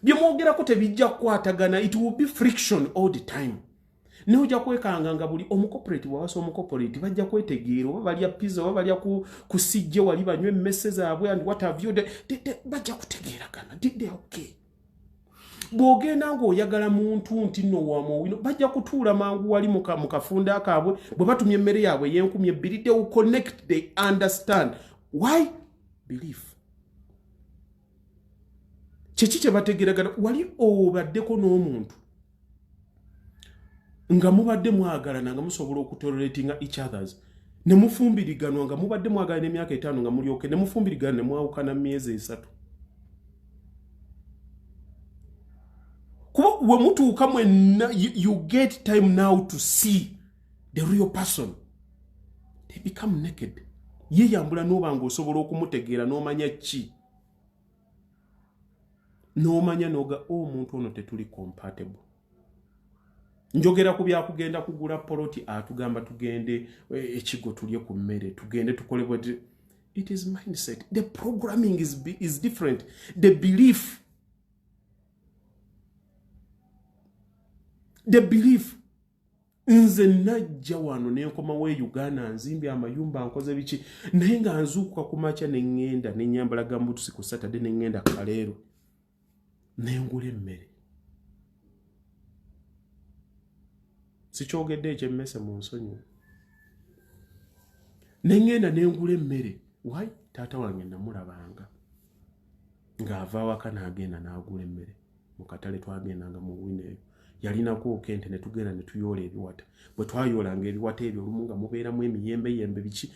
Bye mwogerako tebijja kukwatagana, it will be friction all the time. Naye ojja kwekanga nga buli omukoporate wawasa omukoporate bajja kwetegeera oba balya pizza oba balya ku sijje wali banywa emmese zaabwe and what have you bajja kutegeeragana. Okay. Bw'ogenda ng'oyagala muntu nti nno wa Mowino bajja kutuula mangu wali mu kafunda kaabwe bwe batumya emmere yaabwe y'Enkumi they will connect, they understand. Why? Belief. Kiki kye bategeeragana wali obaddeko n'omuntu nga mubadde mwagalana nga musobola okutoleratinga each others ne mufumbiriganwa nga mubadde mwagalana emyaka 5 nga mulyoke ne mufumbirigana ne mwawukana myezi 3. Kuba we mutuuka mwenna you get time now to see the real person. They become naked. Ye yambula n'oba ng'osobola okumutegeera n'omanya ki. N'omanya n'oga omuntu ono tetuli compatible. Njogera ku byakugenda kugula poloti atugamba tugende ekigo tulye ku mmere tugende tukole bwe. It is mindset. The programming is different. The belief. The belief. Nze najja wano ne nkoma we Uganda nzimbye amayumba nkoze biki naye nga nzuukuka ku makya ne ngenda ne nyambala gambutusi ku Saturday ne ngenda Kaleero ne ngula emmere. Sikyogedde ekyemmese mu nsonyi. Ne ngenda ne ngula emmere. Why? Taata wange namulabanga ng'ava awaka n'agenda n'agula emmere mu katale twagendanga mu Wineeyo. Yalinako kente ne tugenda ne tuyoola ebiwata. Bwe twayoolanga ebiwata ebyo olumu nga mubeeramu emiyembe biki.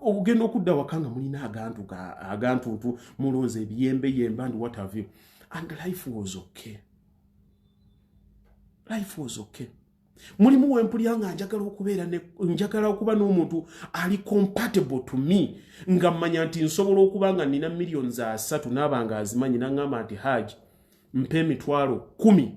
Ogenda okudda waka nga mulina agantu mulonze ebiyembe and what have you. And life was okay. Life was okay. Mulimu wempulya nga njagala okuba n'omuntu ali compatible to me nga mmanya nti nsobola okuba nga nina millions 3 n'abanga azimanyi n'angamba nti Haji mpe emitwalo 10.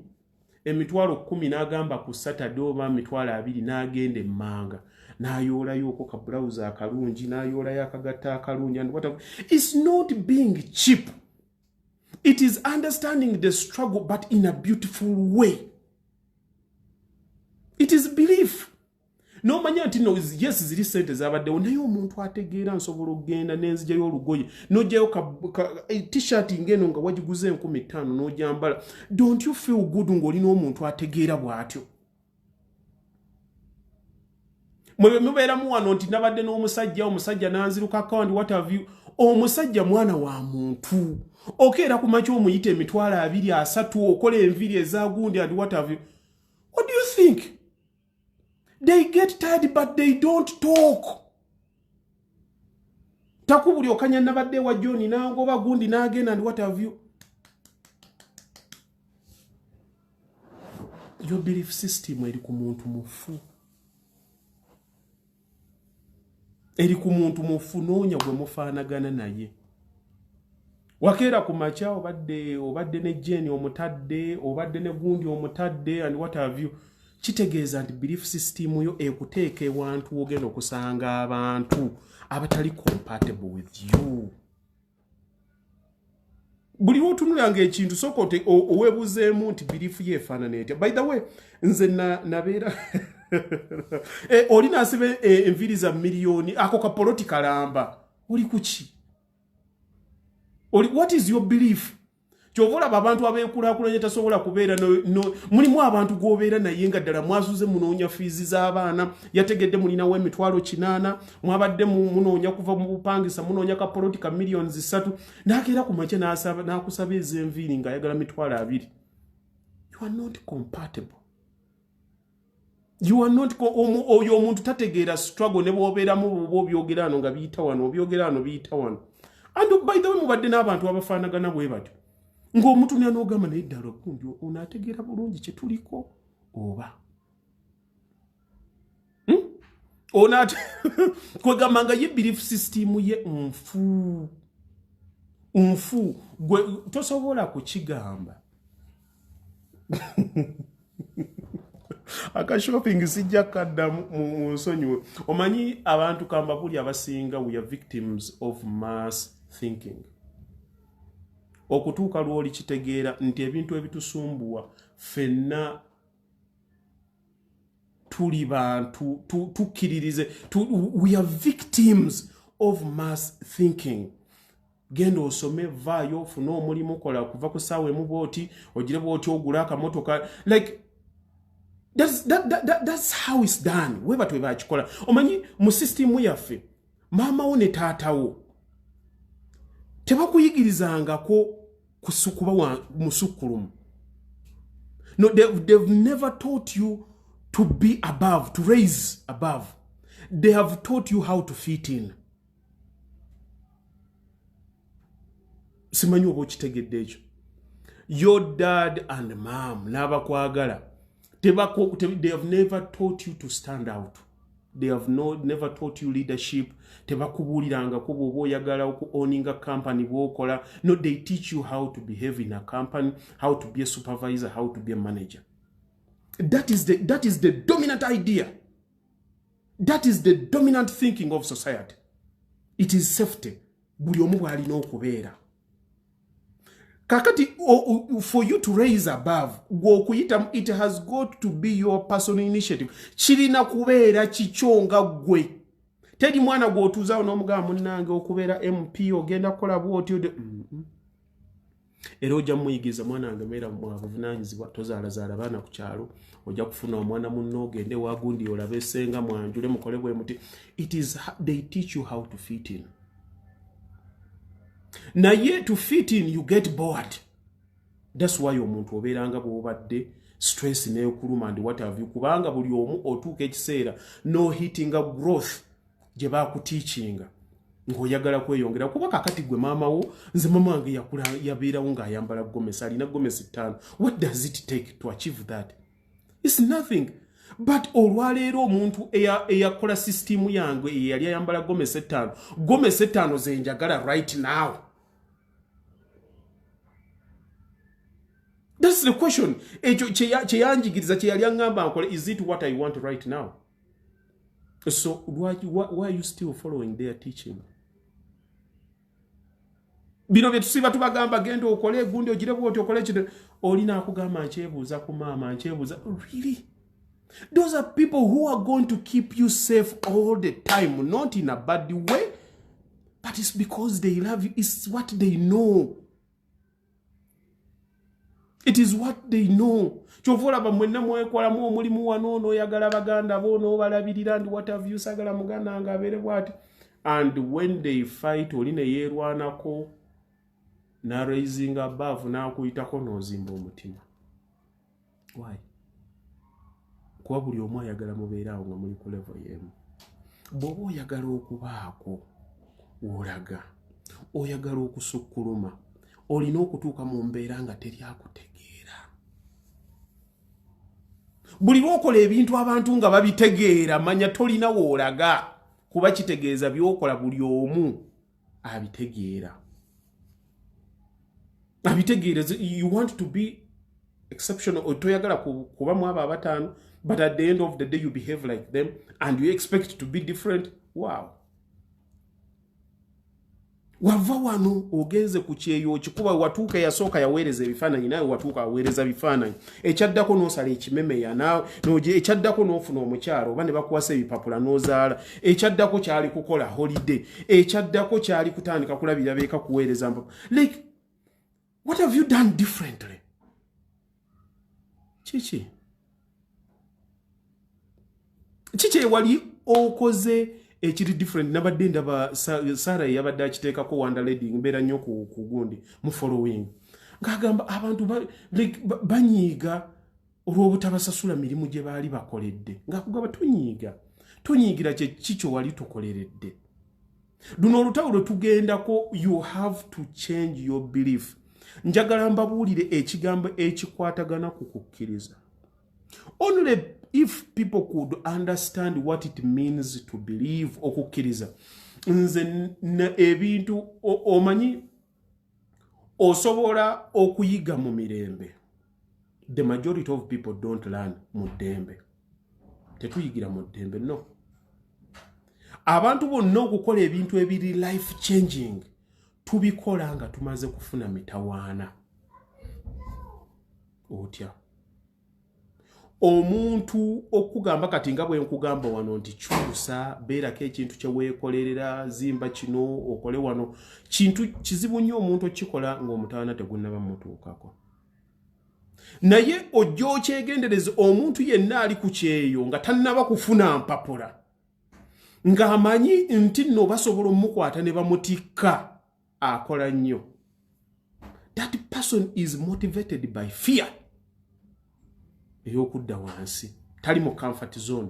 Emitwalo 10 n'agamba ku Saturday oba emitwalo 2 n'agenda emmanga n'ayoolayo okwo ka blouse akalungi n'ayoolayo akagatta akalungi and whatever. It's not being cheap. It is understanding the struggle but in a beautiful way. It is belief. No manya nti no yes ziri sente zabaddewo naye omuntu ategeera nsobola okugenda n'enzijayo olugoye n'ojjayo t-shirt ngeno nga wagiguze 15,000 n'ojambala. Don't you feel good ng'olina omuntu ategeera bw'atyo? Mubeeramu wano nti nabadde n'omusajja n'anziruka account what have you. Omusajja mwana wa muntu. Okeera ku makya omuyita emitwalo 2 3 okola enviri ezagundi and what have you. What do you think? They get tired but they don't talk. Takubuli okanya nabadde wa John nangoba gundi n'agenda and what have you. Your belief system eri ku muntu mufu. Eri ku muntu mufu noonya gwe mufaanagana naye. Wakeera ku makya obadde ne Jane omutadde obadde ne gundi omutadde and what have you. Kitegeeza nti belief system yo ekuteeka ewantu ogenda okusanga abantu abatali compatible with you. Buli otunulanga ekintu sokote owebuzeemu nti belief yeefaanana etya. By the way nze nabeera olina asibe enviri za miliyoni ako ka political amba oli kuki? What is your belief? Kyovola abantu abeekulakulanye tasobola kubeera mulimu abantu gobeera naye nga ddala mwasuze munoonya fiizi z'abaana yategedde mulinawo emitwalo 8 mwabadde munoonya kuva mu bupangisa munoonya ka politika millions 3 n'akeera ku makya n'akusaba ez'enviiri ng'ayagala mitwalo 2. You are not compatible. You are not oyo omuntu tategeera struggle ne bw'obeeramu bw'obyogera ano nga biyita wano obyogera ano biyita wano. And by the way mubadde n'abantu abafaanagana bwe batyo. Ng'omuntu n'ogamba naye ddala okundi onaategeera bulungi kye tuliko oba kwegamba nga ye belief system ye nfu gwe tosobola kukigamba. aka shopping sijja kadda mu nsonyiwe. Omanyi abantu kamba kuli abasinga we are victims of mass thinking. Okutuuka lw'oli kitegeera nti ebintu ebitusumbuwa ffenna tuli bantu tukkiririze we are victims of mass thinking. Genda osome vaayo funa omulimu kola kuva ku ssaawa emu bw'oti ogire bw'oti ogula akamotoka like that's how it's done. Weba twe bakikola. Omanyi mu system yaffe maama wo ne taata wo tebakuyigirizangako kuba musukkulumu. No, they've never taught you to be above, to raise above. They have taught you how to fit in. Simanyi oba okitegedde ekyo. Your dad and mom n'abakwagala they have never taught you to stand out. They have never taught you leadership. Tebakubuuliranga ko bw'oba oyagala owning a company bw'okola. No, they teach you how to behave in a company, how to be a supervisor, how to be a manager. That is the dominant idea. That is the dominant thinking of society. It is safety. Buli omu bw'alina okubeera. Kakati for you to raise above, it has got to be your personal initiative. Kirina kubeera kikyonga gwe. Teri mwana gw'otuuzaawo n'omugamba munnange okubeera MP ogenda kukola bw'otyo. Era ojja muyigiriza mwana wange beera mwabuvunaanyizibwa tozaalazaala baana ku kyalo ojja kufuna omwana munno ogende waagundi olabe essenga mwanjule mukole bwe muti. They teach you how to fit in. Naye to fit in you get bored. That's why omuntu obeeranga bw'obadde stress neekuluma and what have you, kubanga buli omu otuuka ekiseera no hitting a growth gye baakutiikinga ng'oyagala kweyongera. Kuba kakati gwe maama wo nze maama wange yabeerawo ng'ayambala gomesi alina gomesi 5. What does it take to achieve that? It's nothing. But olwaleero omuntu eyakola system yange eyali ayambala gomesi 5, gomesi 5 ze njagala right now. That's the question. Ekyo kye yanjigiriza kye yali aŋŋamba nkole, is it what I want right now? So why are you still following their teaching? Bino bye tusiba tubagamba genda okole gundi ogire bw'oti okole kino olina akugamba nkyebuuza ku maama nkyebuuza. Really? Those are people who are going to keep you safe all the time, not in a bad way, but it's because they love you. It's what they know. It is what they know. Chovola ba mwenna mwekola mu omulimu wano oyagala baganda bo no balabirira and what have you sagala muganda nga abere bwati. And when they fight olina yerwanako na raising above na kuyitako nozimba omutima. Why? Kuba buli omu ayagala mubeerawo nga muli ku level yemu. Bw'oba oyagala okubaako olaga, oyagala okusukkuluma, olina okutuuka mu mbeera nga teri akutegeera. Buli lw'okola ebintu abantu nga babitegeera manya tolina woolaga kuba kitegeeza by'okola buli omu abitegeera. You want to be exceptional or toyagala kuba mu abo abataano, but at the end of the day you behave like them and you expect to be different. Wow. Wava wano ogenze ku kyeyo kikuba watuuka yasooka yaweereza ebifaananyi nawe watuuka aweereza bifaananyi. Ekyaddako n'osala ekimeme ya naawe ekyaddako n'ofuna omukyalo oba ne bakuwasa ebipapula n'ozaala. Ekyaddako kyali kukola holiday. Ekyaddako kyali kutandika kulabira beeka kuweereza mpapa. Like, what have you done differently? Kiki wali okoze ekiri different nabadde ndaba Sarah yabadde akiteekako wanda lady mbeera nnyo ku gundi mu following ng'agamba abantu banyiiga olw'obutabasasula mirimu gye baali bakoledde ng'akugamba tonyiigira kikyo wali tukoleredde. Luno olutalo lwe tugendako you have to change your belief. Njagala mbabuulire ekigambo ekikwatagana ku kukkiriza. Only if people could understand what it means to believe okukkiriza. Nze ebintu omanyi osobola okuyiga mu mirembe. the majority of people don't learn mu ddembe. Tetuyigira mu ddembe, no. Abantu bonna okukola ebintu ebiri life changing tubikola nga tumaze kufuna mitawaana. Otya omuntu okugamba kati nga bwe nkugamba wano nti kyusa beerako ekintu kye weekolerera zimba kino okole wano kintu kizibu nnyo omuntu okikola ng'omutawaana tegunnaba mutuukako. Naye ojja okyegendereza omuntu yenna ali ku kyeyo nga tannaba kufuna mpapula ng'amanyi nti nno basobola omukwata ne bamutikka akola nnyo. That person is motivated by fear. Ey'okudda wansi tali mu comfort zone.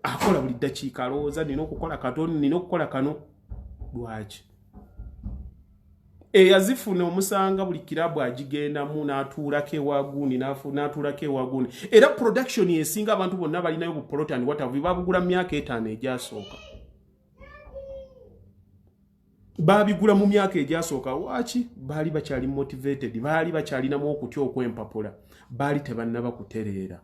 Akola buli ddakiika alowooza nina okukola katono nina okukola kano. Lwaki? Eyazifuna omusanga buli kirabu agigendamu n'atuulako ewaguuni n'atuulako ewaguuni. Era production yesinga abantu bonna balinayo bu plot and whatever babugula mu myaka 5 egyasooka. Babigula mu myaka egyasooka. Waki? Baali bakyali motivated, baali bakyalinamu okutya okwempapula, baali tebannaba kutereera.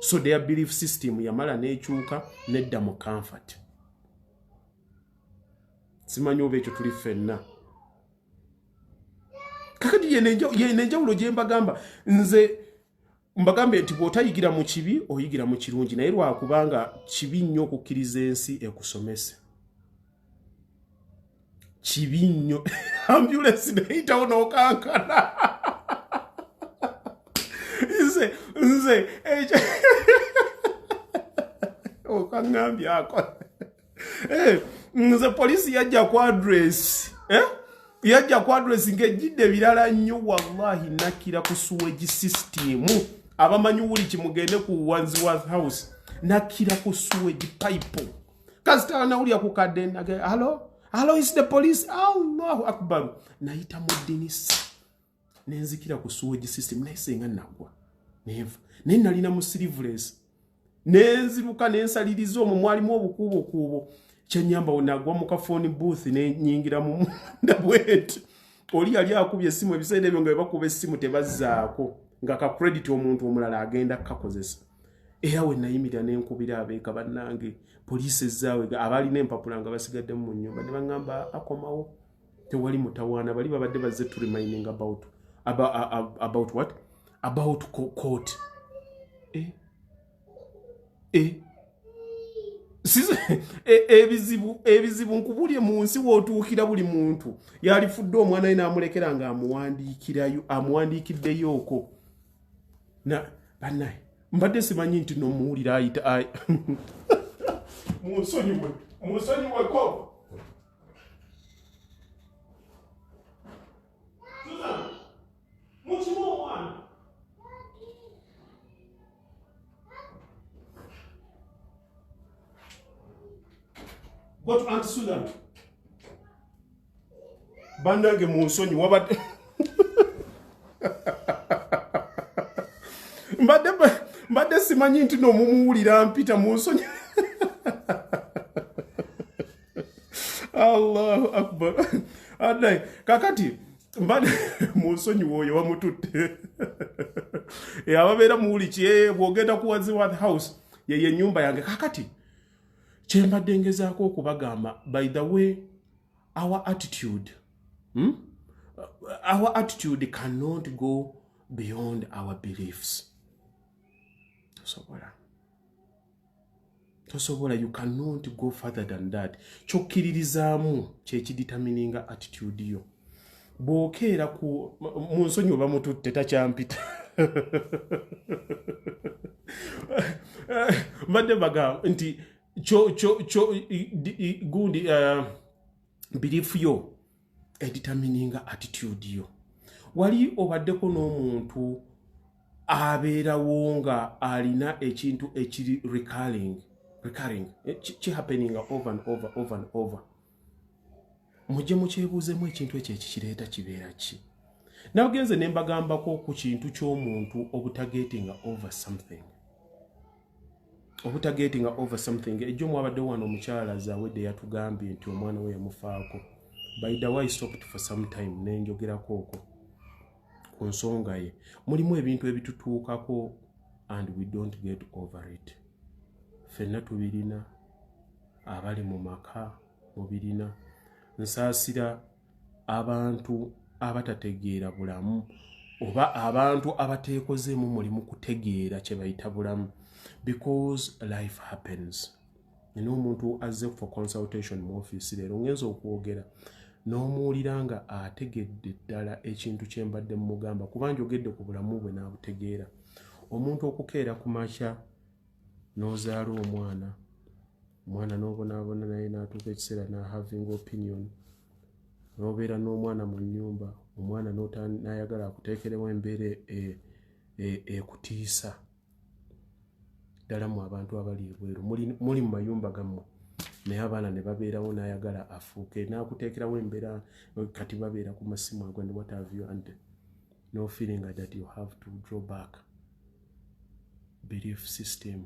So their belief system yamala n'ekyuka nedda mu comfort. Simanyi oba ekyo tuli ffenna. Kakati yenenjawulo gye mbagamba nze mbagambe nti bw'otayigira mu kibi oyigira mu kirungi, naye lwakubanga kibi nnyo okukkiriza ensi ekusomese. Kibi nnyo. Ambulance neyitawo n'okankana. Nze okangambye ako. Nze polisi yajja ku address. Yajja ku address ng'ejjidde birala nnyo wallahi nakira ku sewage system. Abamanyi wuli kimugende ku Wandsworth House. Nakira ku sewage pipe. Kasita nawulya ku kadde nage hello is the police. Allahu akbar. Nayita mu dinisi. Nenzikira ku sewage system nayisenga nagwa. Neva. Nalina mu sleeveless. Nenziruka nensaliriza omwo mwalimu obukuubo. Chenyamba onagwa mu kafoni booth ne nyingira mu ndabwet. Oli yali akubye essimu ebiseera ebyo nga bakuba essimu tebazzaako nga ka credit omuntu omulala agenda kakozesa. Era we nayimirira n'enkubira abeeka bannange poliisi ezaawe abalina empapula nga basigadde mu nnyumba ne baŋŋamba akomawo tewali mutawaana bali babadde bazze to reminding about what? About court. Ebizibu nkubulye mu nsi wootuukira buli muntu yalifudde omwana we n'amulekera nga amuwandiikiddeyo okwo. Bannaye mbadde simanyi nti n'omuwulira ayita munsonyiwe ko. Susan, mukimu omwana. Go to Aunt Susan. Bandange munsonyi wabadde. Mbadde simanyi nti n'omumuwulira mpita munsonyi. Allahu akbar. Adai kakati mbadde munsonyi woyo wamututte. Ababeera muwuli kye bw'ogenda ku Wandsworth House ye nyumba yange kakati. Chembadde ngezaako okubagamba by the way our attitude cannot go beyond our beliefs. Tosobola, you cannot go further than that. Chokkiririzaamu kyekidetermininga attitude yo. Bw'okeera ku munsonyi oba mututte takyampita. Mbadde bagamba nti gundi belief yo determininga attitude yo. Wali obaddeko n'omuntu abeerawo nga alina ekintu ekiri recurring happening over and over. Mujje mukyebuuzemu ekintu ekyo ekikireeta kibeera ki. Nagenze ne mbagambako ku kintu ky'omuntu obutagetinga over something. Ejjo mwabadde wano omukyala zaawedde yatugambye nti omwana we yamufaako. By the way, I stopped for some time nenjogerako okwo ku nsonga ye mulimu ebintu ebitutuukako and we don't get over it. Ffenna tubirina, abali mu maka mubirina. Nsaasira abantu abatategeera bulamu oba abantu abateekozeemu mulimu kutegeera kye bayita bulamu, because life happens. N'omuntu azze for consultation mu office leero ngenza okwogera n'omuwulira nga ategedde ddala ekintu kye mbadde mugamba kuba njogedde ku bulamu bwe n'abutegeera. Omuntu okukeera ku makya n'ozaala omwana n'obonaabona naye n'atuuka ekiseera n'having opinion, n'obeera n'omwana mu nnyumba, omwana n'ayagala akuteekerewo embeera ekutiisa. Ddala mu abantu abali ebweru muli mu mayumba gammwe naye abaana ne babeerawo n'ayagala afuuke n'akuteekerawo embeera kati babeera ku masimu ago and what have you, and no feeling that you have to draw back. Belief system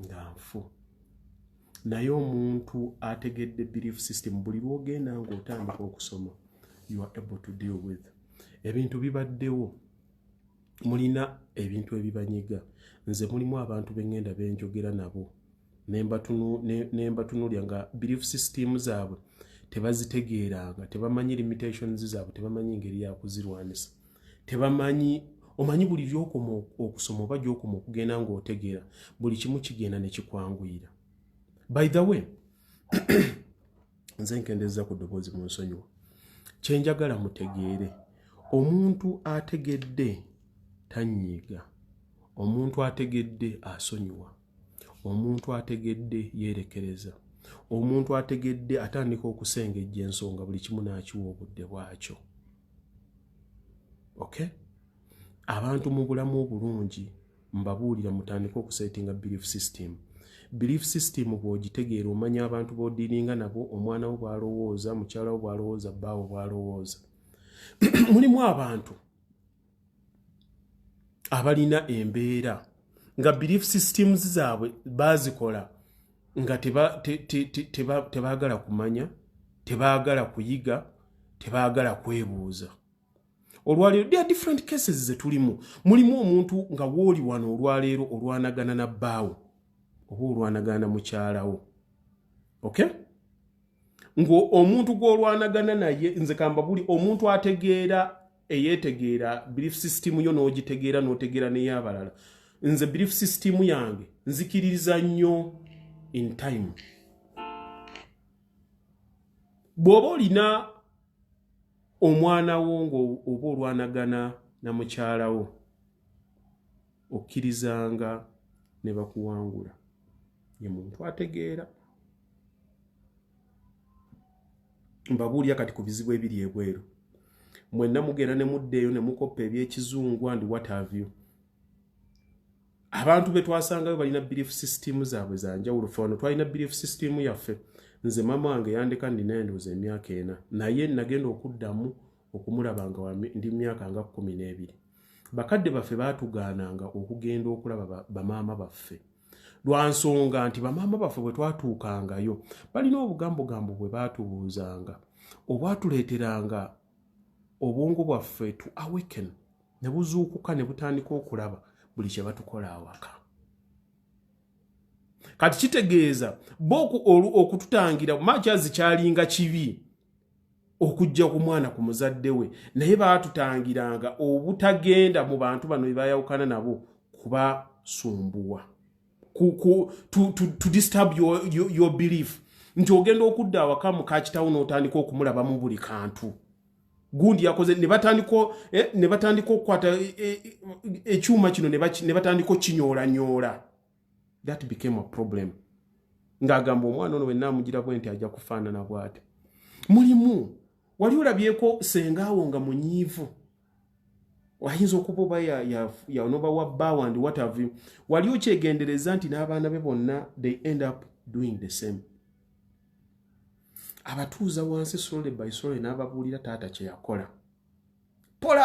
nga nfu. Naye omuntu ategedde belief system buli lwogenda ng'otandika okusoma you are able to deal with. Ebintu bibaddewo, mulina ebintu ebibanyiga. Nze mulimu abantu bengenda benjogera nabo nembatunulya nga belief system zaabwe tebazitegeeranga, tebamanyi limitations zaabwe, tebamanyi engeri ya kuzirwanisa, tebamanyi. Omanyi buli ly'okoma okusoma oba gy'okoma okugenda ng'otegeera buli kimu kigenda ne kikwanguyira. By the way, nze nkendeza ku ddoboozi mu nsonyiwa. Kye njagala mutegeere, omuntu ategedde tanyiiga, omuntu ategedde asonyiwa, omuntu ategedde yeerekereza, omuntu ategedde atandika okusengejja ensonga buli kimu n'akiwa obudde bwakyo. Okay? Abantu mu bulamu obulungi mbabuulira mutandika okusetinga belief system. Belief system bw'ogitegeera omanya abantu b'odiiringa nabo, omwana wo bw'alowooza, mukyala wo bw'alowooza, bbaawo bw'alowooza. Mulimu abantu abalina embeera nga belief systems zaabwe bazikola nga tebaagala kumanya, tebaagala kuyiga, tebaagala kwebuuza. Olwaleero there are different cases ze tulimu. Mulimu omuntu nga wooli wano olwaleero olwanagana na bbaawo oba olwanagana na mukyalawo. Okay? Ngo omuntu gw'olwanagana naye nze kamba buli omuntu ategeera eyeetegeera belief system yo n'ogitegeera n'otegeera n'ey'abalala. Nze belief system yange nzikiririza nnyo in time. Bw'oba olina omwana wo ng'oba olwanagana na mukyalawo okkirizanga ne bakuwangula, ye muntu ategeera. Mbabuulya kati ku bizibu ebiri ebweru. Mwenna mugenda ne muddeeyo ne mukoppa eby'ekizungu and what have you. Abantu be twasangayo balina belief system zaabwe za njawulo. Fano twalina belief system yaffe. Nze mama wange yandeka ndina endowooza emyaka 4 naye nagenda okuddamu okumulaba nga ndi myaka nga 12. Bakadde baffe baatugaananga okugenda okulaba bamaama baffe. Lwa nsonga nti bamaama baffe bwe twatuukangayo balina obugambo bwe baatubuuzanga obwatuleeteranga obwongo bwaffe to awaken ne buzuukuka ne butandika okulaba buli kye batukola awaka. Kati kitegeeza boku okututangira makyazi kyalinga kibi okujja ku mwana ku muzadde we, naye baatutangiranga obutagenda mu bantu bano bebayawukana nabo kubasumbuwa, to disturb your belief. Nti ogenda okudda awaka mukakitawo n'otandika okumulaba mu buli kantu. Gundi yakoze ne batandika okukwata ekyuma kino ne batandika kinyola. That became a problem. Ngagamba omwana ono wenna amugira bwenti ajja kufaanana bw'ate. Mulimu wali olabyeko sengaawo nga munyiivu, wayinza okuba oba yaonoba wa bbaawo and what have you. Wali okyegendereza nti n'abaana be bonna they end up doing the same. Abatuuza wansi slowly by slowly n'ababuulira taata kye yakola.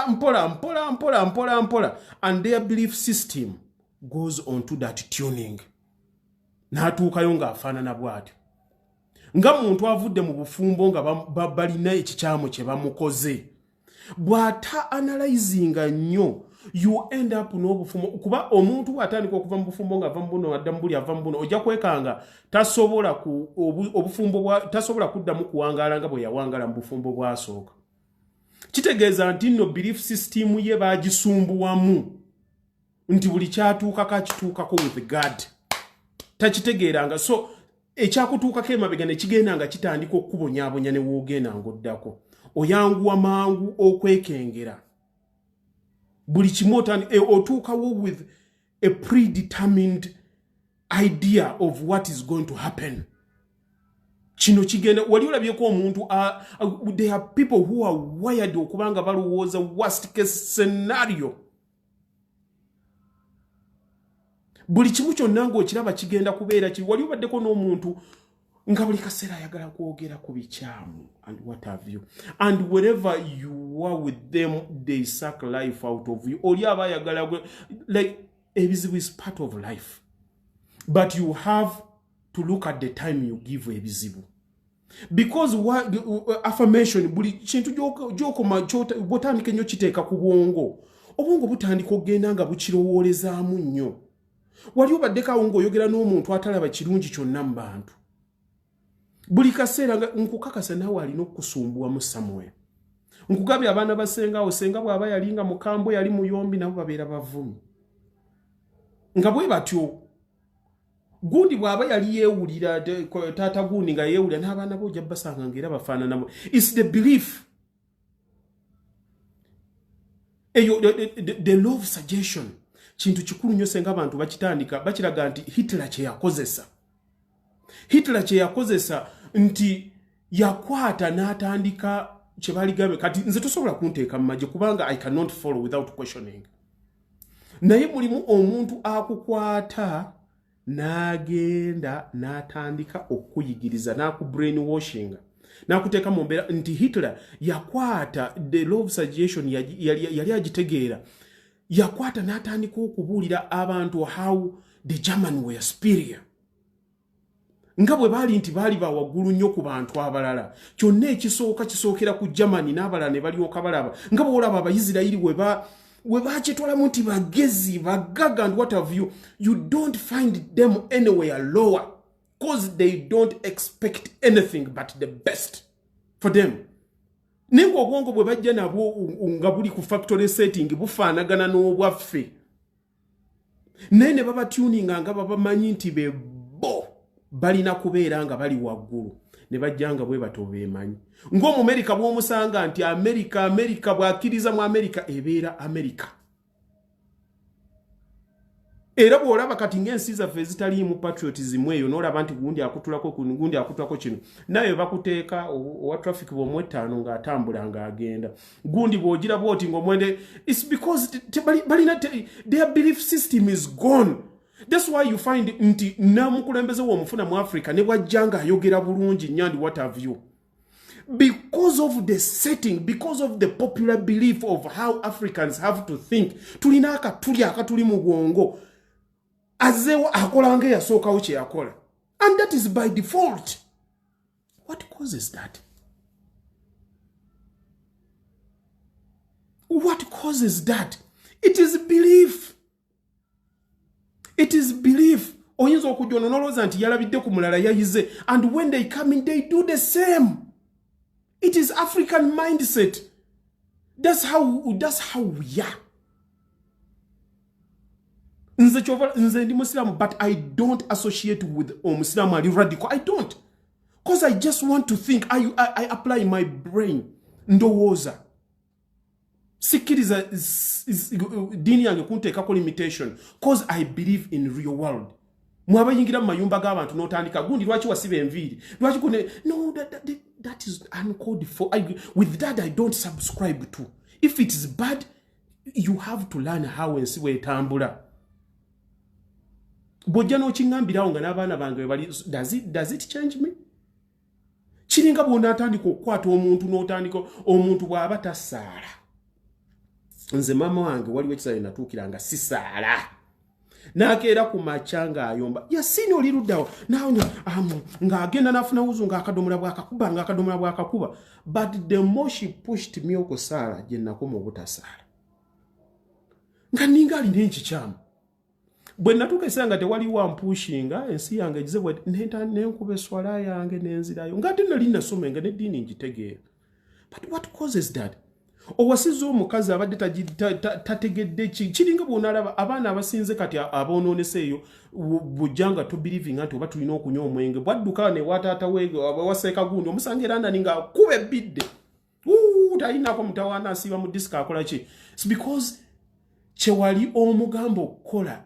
Mpola and their belief system goes on to that tuning. N'atuukayo ng'afaanana bw'atyo. Nga muntu avudde mu bufumbo nga balina ekikyamu kye bamukoze. bw'ata analyzing nnyo you end up n'obufumbo kuba omuntu atandika okuva mu bufumbo ng'ava mu buno adda mu buli ava mu buno ojja kwekanga tasobola kuddamu kuwangaala nga bwe yawangaala mu bufumbo bwasooka. Kitegeeza nti nno belief system ye baagisumbuwamu nti buli kyatuukako akituukako with God. Takitegeeranga so ekyakutuukako emabega ne kigenda nga kitandika okukubonyaabonya ne woogenda ng'oddako. Oyanguwa mangu okwekengera. Buli kimu otuukawo with a predetermined idea of what is going to happen. Kino kigenda wali olabyeko omuntu there are people who are wired okubanga balowooza worst case scenario. Buli kimu kyonna ng'okiraba kigenda kubeera ki wali obaddeko n'omuntu nga buli kaseera ayagala kwogera ku bikyamu and what have you, and wherever you are with them they suck life out of you. Oli aba ayagala like ebizibu is part of life, but you have to look at the time you give ebizibu, because affirmation buli kintu gyokoma botandika nnyo kiteeka ku bwongo, obwongo butandika okgenda nga bukirowoolezaamu nnyo. Wali obaddeko ng'oyogera n'omuntu atalaba kirungi kyonna mu bantu, buli kaseera nkukakasa naawe alina okukusumbuwamu somewhere. Nkugabye abaana basengawo senga bw'aba yalinga mukambwe yali muyombi nabo babeera bavumi nga bwe batyo. Gundi bw'aba yali yeewulira taata gundi nga yeewulira n'abaana bo ojja basanga ng'era bafaananamu. It's the belief. Eyo the law of suggestion kintu kikulu nnyo senga abantu bakitandika bakiraga nti Hitler kye yakozesa. Hitler kye yakozesa nti yakwata n'atandika kye baligambe kati nze tosobola kunteeka mu magye kubanga I cannot follow without questioning. Naye mulimu omuntu akukwata n'agenda n'atandika okuyigiriza n'akubrainwashing n'akuteeka mu mbeera nti Hitler yakwata the law of suggestion yali agitegeera. Yakwata n'atandika okubuulira abantu how the German were superior. Nga bwe baali nti baali bawaggulu nnyo ku bantu abalala. Kyonna ekisooka kisookera ku Germany n'abalala ne balyoka balaba. Nga bwe olaba Abayisirayiri we bakyetwalamu nti bagezi bagaga and what have you. You don't find them anywhere lower because they don't expect anything but the best for them. Nengo obwongo bwe bajja nabwo nga buli ku factory setting bufaanagana n'obwaffe. Naye ne baba tuning nga babamanyi nti bo balina kubeera nga bali waggulu ne bajja nga bwe bato beemanyi. Ng'Omumerika bw'omusanga nti Amerika bw'akkiriza mu Amerika ebeera Amerika. Era bw'olaba kati ng'ensi zaffe ezitaliimu patriotism eyo n'olaba nti gundi akutulako kuno gundi akutulako kino naye bakuteeka owa traffic bw'omwettaano ng'atambula ng'agenda. Gundi bw'ogira bw'oti ng'omwende it's because their belief system is gone. That's why you find nti namukulembeze w'omufuna mu Africa ne bwajja ng'ayogera bulungi nnyo and what have you. Because of the setting, because of the popular belief of how Africans have to think, tulina akatuli mu bwongo azeewo akola nga eyasookawo kye yakola. And that is by default. What causes that? What causes that? It is belief. It is belief. Oyinza okujja onolowooza nti yalabidde ku mulala yayize, and when they come in they do the same. It is African mindset. That's how we are. Nze ndi Muslim, but I don't associate with Muslim ali radical. I don't. Because I just want to think. I apply my brain. Ndowooza. Sikiriza dini yange kunteekako limitation. Because I believe in real world. Mwabayingira mu mayumba g'abantu n'otandika gundi lwaki wasiba enviiri. Lwaki kune no that is uncalled for. With that I don't subscribe to. If it is bad, you have to learn how ensi bw'etambula. Bw'ojja n'okiŋŋambirawo nga n'abaana bange bali does it change me? Kiringa bw'onaatandika okukwata omuntu n'otandika omuntu bw'aba tasaala. Nze maama wange waliwo ekiseera natuukiranga sisaala. nakeera ku machanga ayomba yasini oli luddawo ng'agenda n'afuna wuzu ng'akadomola bw'akakuba but the more she pushed me okusaala gye nakoma obutasaala nga ninga alina enkikyamu bwe natuuka esanga tewali wampushinga ensi yange egize bwe nenkuba eswala yange nenzirayo ng'ate nali nasoma nga n'eddiini ngitegeera but what causes that owasiza omukazi abadde tategedde kiringa bw'onalaba abaana abasinze kati aboonoonese eyo bujjanga tobelieving nti oba tulina okunywa omwenge bwadduka ne wataata waseeka gundi omusanga era ndani ng'akuba ebbidde talinako mutawaana asiiba mu disika akola ki it's because kyewali omugamba okukola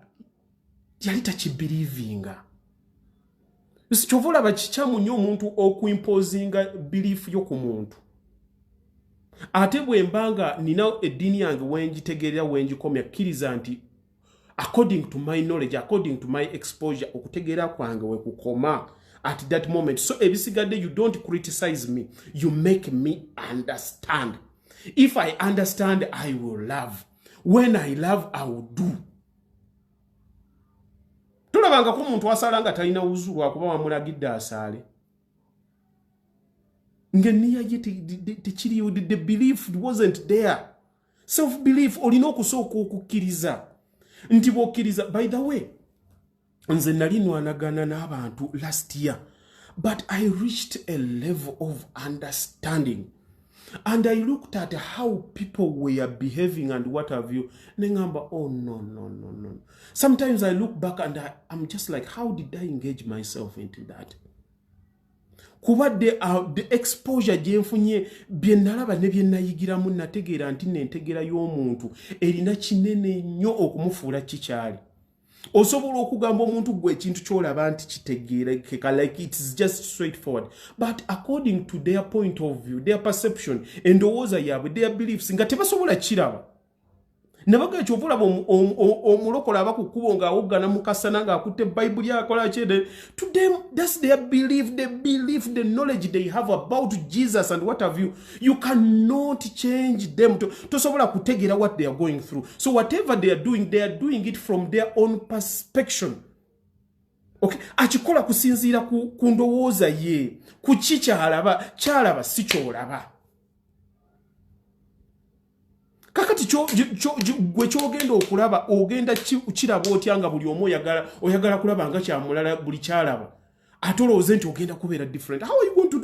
yali takibelievinga kyova olaba kikyamu nnyo omuntu okuimposinga belief yo ku muntu ate bwe mbanga nina eddiini yange wenjitegeerera wenjikomya kkiriza nti according to my knowledge according to my exposure okutegeera kwange wekukoma at that moment so ebisigadde you don't criticize me you make me understand if I understand I will love when I love I will do tulabanga ko omuntu asala nga talina uzuru akuba wamulagidde asaale ngeniya tekiriyo the belief wasn't there self belief olina okusooka okukkiriza nti bw'okkiriza by the way nze nali nwanagana n'abantu last year but I reached a level of understanding and I looked at how people were behaving and what have you nengamba oh no sometimes I look back and I'm just like how did I engage myself into that kuba the exposure gyenfunye bye nalaba ne bye nayigiramu nategeera nti n'entegeera y'omuntu erina kinene nnyo okumufuula kikyali osobola okugamba omuntu gwe ekintu ky'olaba nti kitegeerekeka like it's just straightforward but according to their point of view their perception endowooza yaabwe their beliefs nga tebasobola kiraba nabaga ekyo obulaba omulokola abakukubo ng'awoggana mu kasana ng'akutte bayibuli akola kyede to them that's their belief the knowledge they have about Jesus and what have you you cannot change them tosobola kutegeera what they are going through so whatever they are doing it from their own perspective okay akikola kusinziira ku ndowooza ye ku kyalaba si kyolaba kakati gwe kyogenda okulaba ogenda kiraba otya nga buli omu oyagala kulaba nga kyamulala buli kyalaba ate olowooze nti ogenda kubeera different how are you going to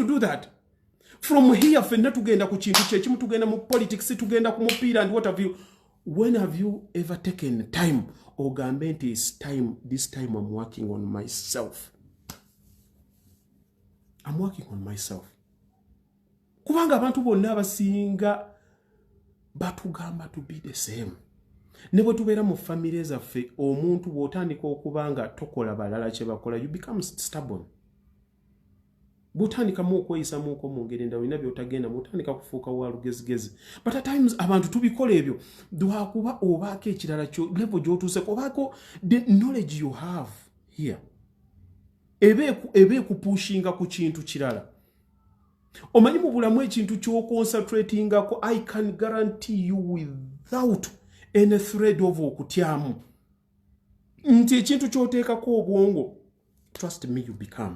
do that from here fenna tugenda ku kintu kyekimu tugenda mu politics tugenda ku mupiira and what have you when have you ever taken time ogambe nti this time I'm working on myself kubanga abantu bonna abasinga batugamba to be the same ne bwe tubeera mu family zaffe omuntu bw'otandika okubanga tokola balala kye bakola you become stubborn bw'otandikamu okweyisamuuko mu ngeri endala olina by'otagenda bw'otandika kufuuka wa lugezigezi but at times abantu tubikola ebyo lwakuba obaako ekirala level gy'otuuseko obaako the knowledge you have here ebe ekupushinga ku kintu kirala omanyi mu bulamu ekintu ky'oconcentratingako I can guarantee you without any thread of okutyamu nti ekintu ky'oteekako obwongo trust me you become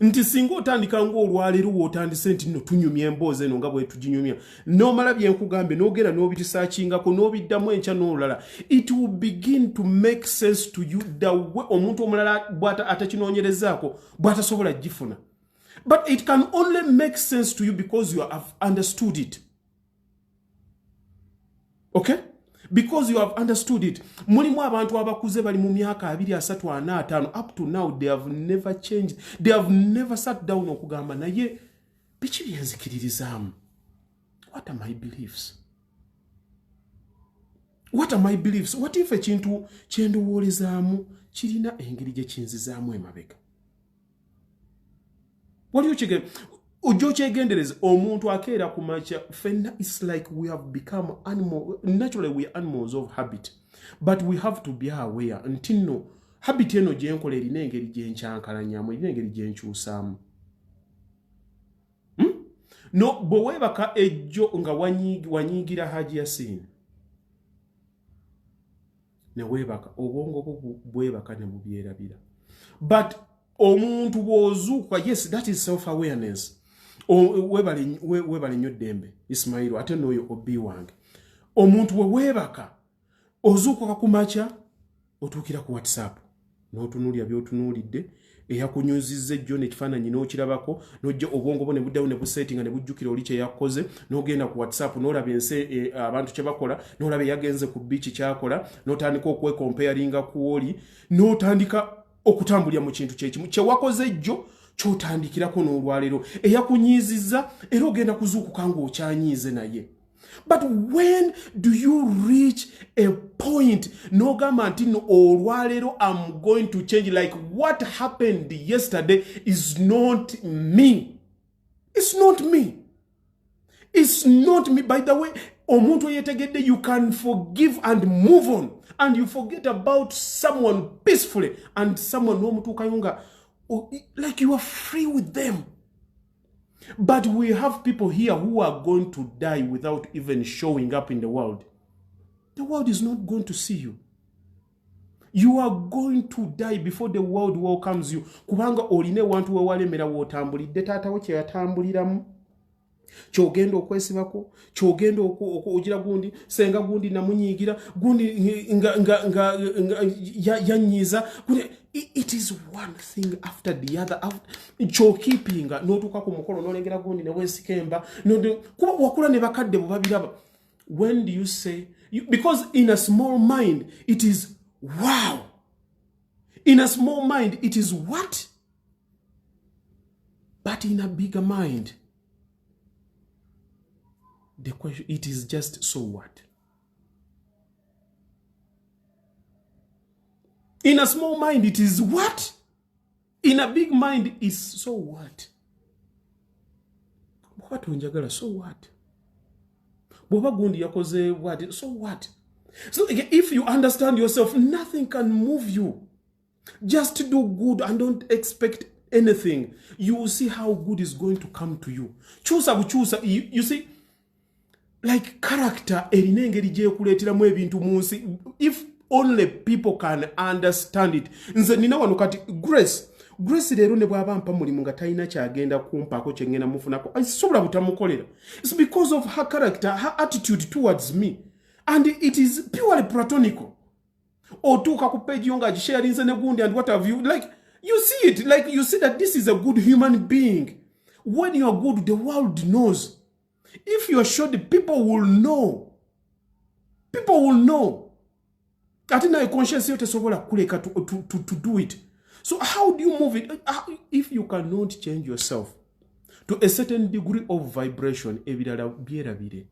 nti singa otandika ng'olwaleero wootandise nti no tunyumya emboozi eno nga bwe tuginyumya n'omala bye nkugambe n'ogera n'obirisaakingako n'obiddamu enkya n'olulala it will begin to make sense to you the way omuntu omulala atakinoonyerezaako bw'atasobola gifuna but it can only make sense to you because you have understood it okay because you have understood it mulimu abantu abakuze bali mu myaka 2-3-4-5 up to now they have never changed they have never sat down okugamba naye biki byenzikiririzaamu what are my beliefs what if ekintu kyendowoolezaamu kirina engeri gye kinzizaamu emabega ojjo kyegendereza omuntu akeera ku makya fenna it's like we have become naturally we are animals of habit but we have to be aware nti nno habit eno gyenkola erina engeri gyenkyankalanyamu erina engeri gyenkyusaamu no bwe weebaka ejjo nga wanyiigira Haji Yasin ne weebaka obwongo bwo bwebaka ne bubyerabira. But omuntu bw'ozuukuka, yes, that is self-awareness. Weebale nnyo ddembe Ismail ate n'oyo obi wange. Omuntu bwe weebaka ozuukuka ku makya otuukira ku WhatsApp n'otunuulira by'otunuulidde eyakunyuzizza ejjo n'ekifaananyi n'okirabako n'ojja obwongo bwo ne buddayo ne buseetinga ne bujjukira oli kye yakoze n'ogenda ku WhatsApp n'olaba ensi abantu kye bakola n'olaba eyagenze ku biiki kyakola n'otandika okwekomparinga ku oli n'otandika okutambulira mu kintu kyekimu kye wakoze ejjo ky'otandikirako n'olwaleero eyakunyiizizza era ogenda kuzuukuka ng'okyanyiize naye. But when do you reach a point no gamma no olwalero I'm going to change, like what happened yesterday is not me. It's not me. It's not me. By the way, omuntu yetegedde, you can forgive and move on and you forget about someone peacefully and someone no mutu kayunga like you are free with them. But we have people here who are going to die without even showing up in the world. The world is not going to see you. You are going to die before the world welcomes you. Kubanga oline wantu wewalemera wotambulidde taatawo kye yatambuliramu. Kyogenda okwesibako, kyogenda ogira gundi, senga gundi namunyiigira, gundi nga yanyiiza. It is one thing after the other. Kyokipinga n'otuuka ku mukolo n'olengera gundi ne weesikemba. Kuba wakula ne bakadde bo babiraba. When do you say... because in a small mind, it is wow. In a small mind, it is what? But in a bigger mind, the question, it is just so what? In a small mind, it is what? In a big mind, is so what? What unjagala, so what? Boba gundi yakoze what? So what? So if you understand yourself, nothing can move you. Just do good and don't expect anything. You will see how good is going to come to you. Chusa, you see, like character, if only people can understand it. Nze nina wano kati Grace leero ne bwaba mpa mulimu nga talina kyagenda kumpaako kye ngenda mufunako asobola butamukolera. It's because of her character, her attitude towards me, and it is purely platonical. Otuuka ku page yo nga agisharinze ne gundi and what have you, like you see it, like you see that this is a good human being. When you are good, the world knows. If you are short, people will know. People will know. Ati na conscience yote sobola kuleka to do it. So how do you move it? If you cannot change yourself to a certain degree of vibration, ebirala byerabire.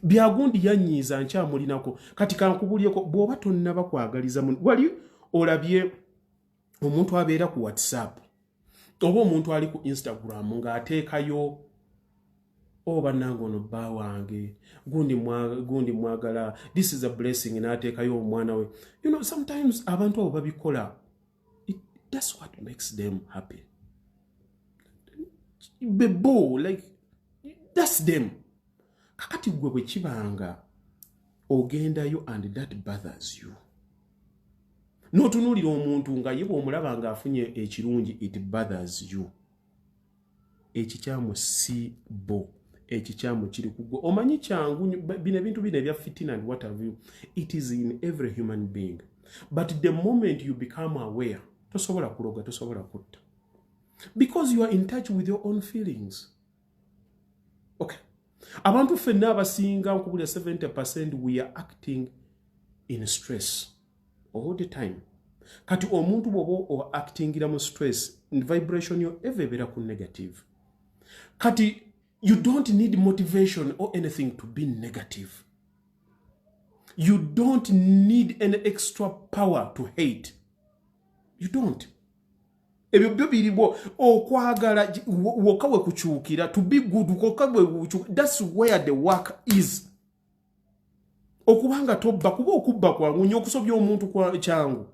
Byagundi yanyiza ncha mulinako kati kankubuliyeko bwoba tonnaba kwagaliza wali olabye omuntu abeera ku WhatsApp oba omuntu ali ku Instagram nga ateekayo oba nango no ba wange gundi mwagala, this is a blessing, n'ateekayo omwana we. You know, sometimes abantu abo babikola, that's what makes them happy. Bebo, like that's them. Kakati gwe bwe kibanga ogendayo and that bothers you. N'otunuulira omuntu nga ye bw'omulaba nga afunye ekirungi, it bothers you. Ekikyamu si bo. Ekikyamu kiri kugwe. Omanyi kyangu bino ebintu bino ebya fitina and what have you. It is in every human being. But the moment you become aware, tosobola kuloga, tosobola kutta. Because you are in touch with your own feelings. Okay. Abantu fenna abasinga nkubulya 70% we are acting in stress all the time. Kati omuntu bwoba o actingira mu stress, vibration yo evebera ku negative. Kati you don't need motivation or anything to be negative. You don't need any extra power to hate. You don't. Ebyo biribo okwagala wokawe kuchukira, to be good wokawe, that's where the work is. Okubanga tobba kuba okubba kwangu nyo okusobya omuntu kwa kyangu.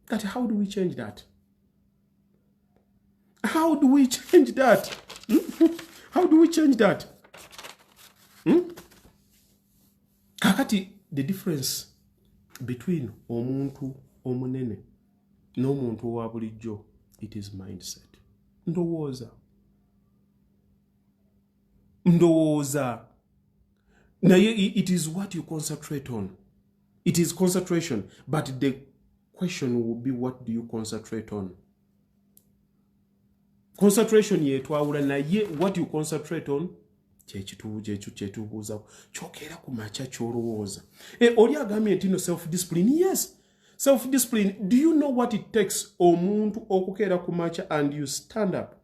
But how do we change that? How do we change that? How do we change that? Kakati, the difference between omuntu omunene n'omuntu owa bulijjo, it is mindset. Ndowooza. Naye it is what you concentrate on. It is concentration, but the question will be, what do you concentrate on? Concentration yetwawula naye what you concentrate on kyetubuuza kyokera ku makya kyolowooza. Oli agambye nti no self-discipline. Yes, self-discipline. Do you know what it takes omuntu okukeera ku makya and you stand up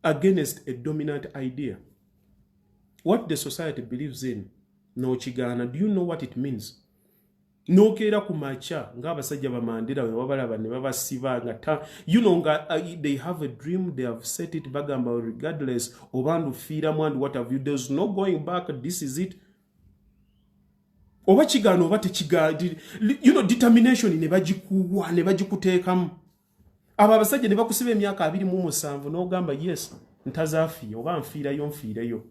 against a dominant idea? What the society believes in. No chigana. Do you know what it means? No kera kumacha ng'abasajja ba Mandela we wabalaba ne babasiba nga you know they have a dream, they have set it bagamba regardless obandu fiiramu and what have you, there's no going back, this is it. Oba chigano oba tekiga, you know, determination ne bagikuwa ne bagikuteekamu. Aba abasajja ne bakusiba emyaka 27 n'ogamba yes ntazaafiya oba nfiirayo.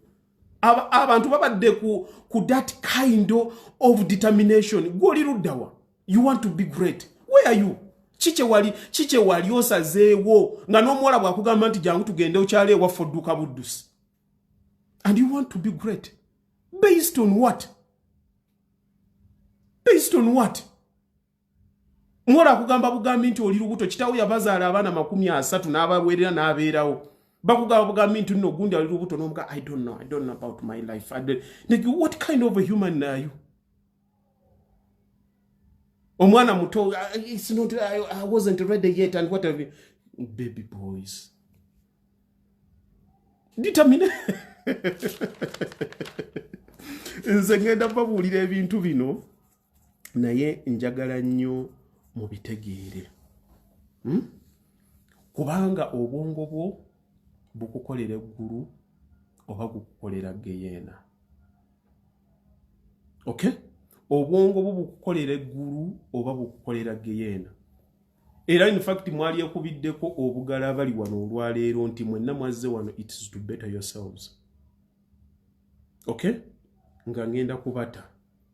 Abantu babadde ku that kind of determination. Goli ruddawa. You want to be great. Where are you? Chiche wali osazeewo nga n'omuwala bw'akugamba nti jangu tugende okyale ewa fodduka buddusi. And you want to be great. Based on what? Based on what? Muwala akugamba bugambi nti oli lubuto kitaawo yabazaala abaana 30 n'abaweerera n'abeerawo. Bakugambi nti nno gundi ali lubuto n'omuga I don't know about my life. What kind of a human are you? Omwana muto, it's not, I wasn't ready yet and what have you. Baby boys. Determine. Nze ngenda babuulira ebintu bino naye njagala nnyo mubitegeere. Kubanga obwongo bwo bukukolera eggulu oba bukukolera geyena. Okay? Obwongo bwo bukukolera eggulu oba bukukolera geyena. Era in fact mwali yakubiddeko obugala bali wano olwaleero nti mwenna mwazze wano, it is to better yourselves. Okay? Nga ngenda kubata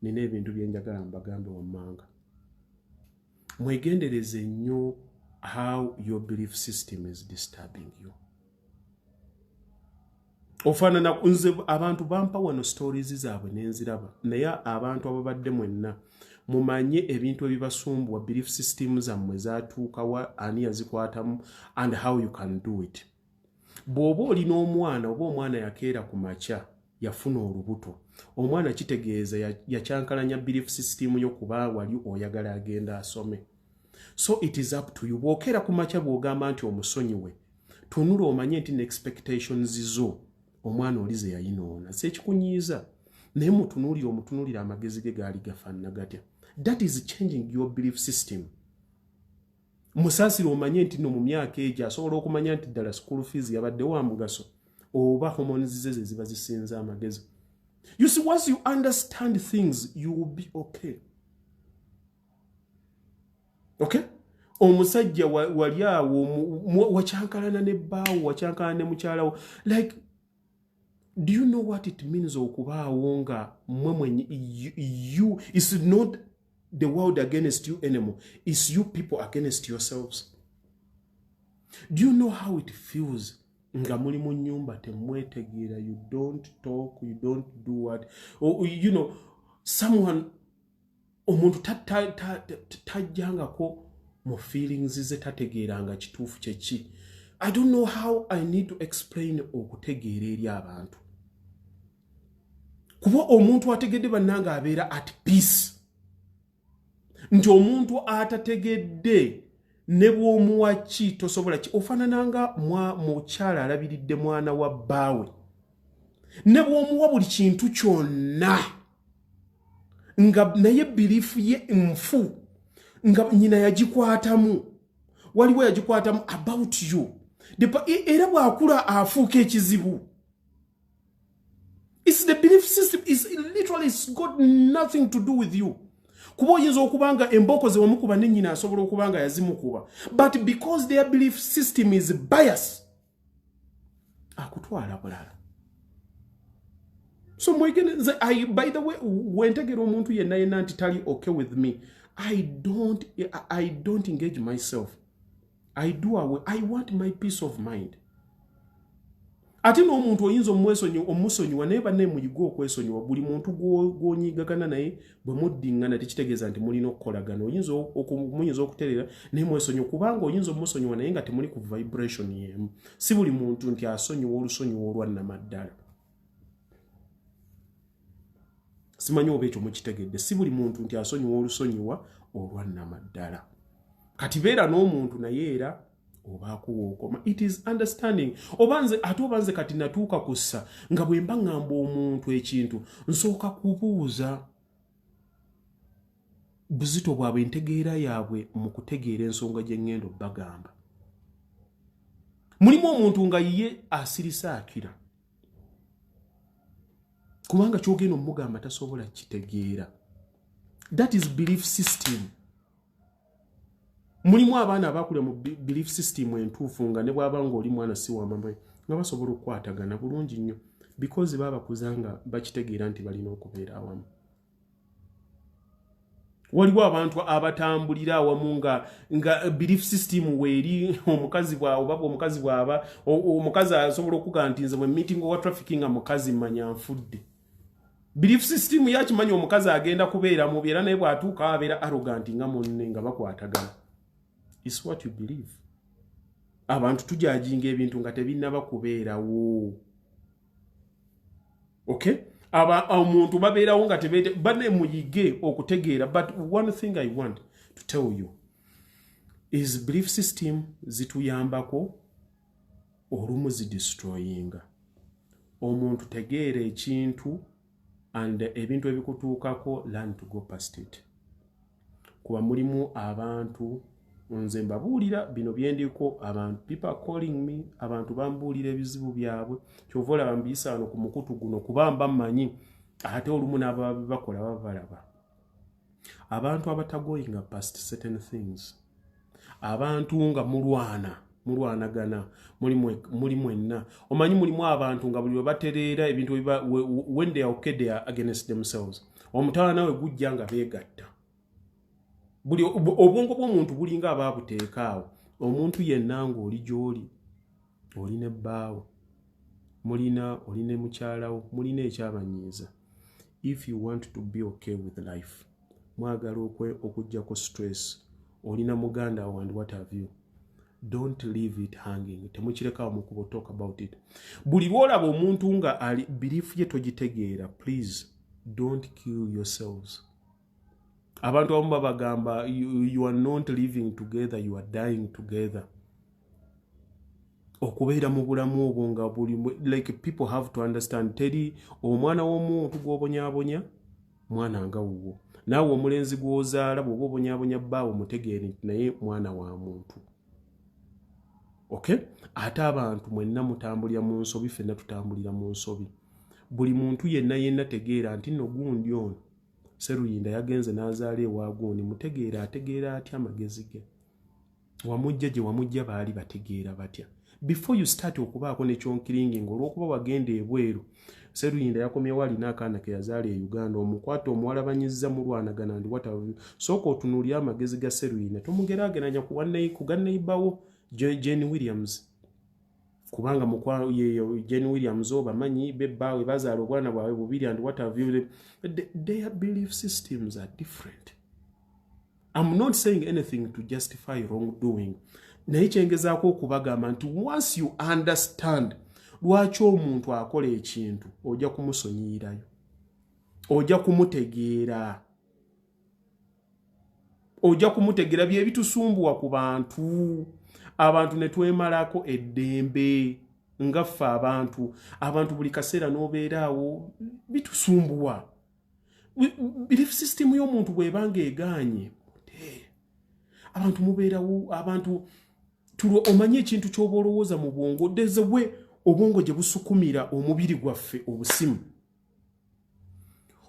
nina ebintu bye njagala mbagambe wammanga. Mwegendereze nnyo how your belief system is disturbing you. Ofanana nze abantu bampa wano stories zaabwe nenziraba naye abantu ababadde mwenna mumanye ebintu ebibasumbwa belief system zammwe zaatuukawa ani yazikwatamu and how you can do it. Bw'oba olina omwana oba omwana yakeera ku makya yafuna olubuto, omwana kitegeeza yakyankalanya belief system yo kuba wali oyagala agenda asome. So it is up to you. Bw'okeera ku makya bw'ogamba nti omusonyiwe, tunula omanye nti expectations zo omwana olize yayinoona sekikunyiiza naye mutunuulira amagezi ge gaali gafaanana gatya. That is changing your belief system. Musaasire omanye nti no mu myaka egyo asobola okumanya nti ddala school fees yabadde wa mugaso oba hormones ze ziba zisinza amagezi. You see, once you understand things you will be okay. Okay? Omusajja wali awo wakyankalana ne bbaawo wakyankalana ne mukyalawo, like, do you know what it means okubaawo nga you is not the world against you anymore, it's you people against yourselves. Do you know how it feels nga muli mu nyumba temwetegeera, you don't talk, you don't do what, or, you know, someone omuntu tajjangako mu feelings ze tategeeranga kituufu kyeki. I don't know how I need to explain okutegeera eri abantu. Kuba omuntu ategedde bannanga abeera at peace. Nti omuntu atategedde ne bw'omuwa ki tosobola ki. Ofaanananga mukyala alabiridde mwana wa bbaawe. Ne bw'omuwa buli kintu kyonna nga naye belief ye nfu nga nyina yagikwatamu, waliwo yagikwatamu about you. Era bw'akula afuuka ekizibu. It's the belief system. It's got nothing to do with you. Kuba oyinza okubanga emboko ze wamukuba ne nnyina asobola okubanga yazimukuba. But because their belief system is biased, akutwala bulala. So by the way, when I get omuntu yenna yenna nti tali okay with me, I don't engage myself. I do away. I want my peace of mind. Ate n'omuntu oyinza omusonyiwa naye banne muyiga okwesonyiwa buli muntu gw'onyigagana naye bwe muddingana tekitegeeza nti mulina okukolagana. Muyinza okuterera naye mwesonyiwa kubanga oyinza omusonyiwa naye nga temuli ku vibration y'emu. Si buli muntu nti asonyiwa olusonyiwa olwannamaddala. Simanyi oba ekyo mukitegedde. Si buli muntu nti asonyiwa olusonyiwa olwannamaddala. Kati beera n'omuntu naye era obakuwookoma. It is understanding. Obanze kati natuuka kussa nga bwe mba ngamba omuntu ekintu nsooka kubuuza buzito bwabwe entegeera yaabwe mu kutegeera ensonga gye ŋŋenda obbagamba. Mulimu omuntu nga ye asirisa akira kubanga kyogenda omugamba tasobola kitegeera. That is belief system. Mulimu abaana abakulira mu belief system entuufu nga ne bw'aba ng'oli mwana si wa mama nga basobola okukwatagana bulungi nnyo because babakuzanga bakitegeera nti balina okubeera awamu. Waliwo abantu abatambulira awamu nga belief system weeri omukazi bw'aba omukazi asobola okuga nti nze bwe meeting owa trafficking nga mukazi mmanya nfudde. Belief system yakimanya omukazi agenda kubeera mubi era naye bw'atuuka abeera arrogant nga munne nga bakwatagana. It's what you believe. Abantu tujajinga ebintu nga tebinnaba kubeerawo. Okay? Omuntu babeerawo nga tebete bane muyige okutegeera. But one thing I want to tell you is belief system zituyambako olumu zidestroyinga. Omuntu tegeera ekintu and ebintu ebikutuukako learn to go past it. Kuba mulimu abantu nze mbabuulira bino byendiko abantu people are calling me abantu bambuulira ebizibu byabwe kyova olaba mbiyisa wano ku mukutu guno kubamba mmanyi ate olumu n'abakola babalaba. Abantu abatagoyinga past certain things. Abantu nga mulwanagana muli mwenna. Omanyi mulimu abantu nga buli batereera ebintu when they are okay they are against themselves. Omutawa nawe gujja nga beegatta. Buli obwongo bw'omuntu bulinga abaabuteekaawo. Omuntu yenna ng'oli gy'oli olina ebbaawo olina mukyalawo mulina ekyabanyiiza. If you want to be okay with life mwagala okujjako stress olina muganda wo and what have you, don't leave it hanging. Temukirekawo mukubo talk about it. Buli lwolaba omuntu nga belief ye togitegeera, please don't kill yourselves. Abantu abamu babagamba you are not living together, you are dying together. Okubeera mu bulamu obwo nga like people have to understand teri omwana w'omuntu gw'obonyaabonya mwana nga wuwo. Naawe omulenzi gw'ozaala bw'oba obonyaabonya bbaawo mutegeere nti naye mwana wa muntu. Okay? Ate abantu mwenna mutambulira mu nsobi, ffenna tutambulira mu nsobi. Buli muntu yenna tegeera nti nno gundi ono Sseruyinda yagenze n'azaala ewaagwo mutegeera ategeera atya amagezi ge. Wamujja gye wamujja baali bategeera batya. Before you start okubaako nekyonkiringi olw'okuba wagenda ebweru, Sseruyinda yakomyewo alina akaana ke yazaala e Uganda, omukwata omuwalabanyizza mulwanagana ndi watavu. Sooka otunuulira amagezi ga Sseruyinda tomugeraageranya ku ganneyibbawo Jane Williams. Kubanga Jane Williams obamanyi bebbaawe bazaala obwana bwabwe bubiri and what have you. Their belief systems are different. I'm not saying anything to justify wrongdoing. Naye kyengezaako okubagamba nti once you understand lwaki omuntu akola ekintu ojja kumusonyiirayo, ojja kumutegeera, bye bitusumbuwa ku bantu. Abantu ne twemalako eddembe nga ffe abantu buli kaseera n'obeeraawo bitusumbuwa. Belief system y'omuntu bw'ebanga egaanye abantu mubeerawo abantu omanye ekintu ky'oba olowooza mu bwongo there's a way obwongo gye busukumira omubiri gwaffe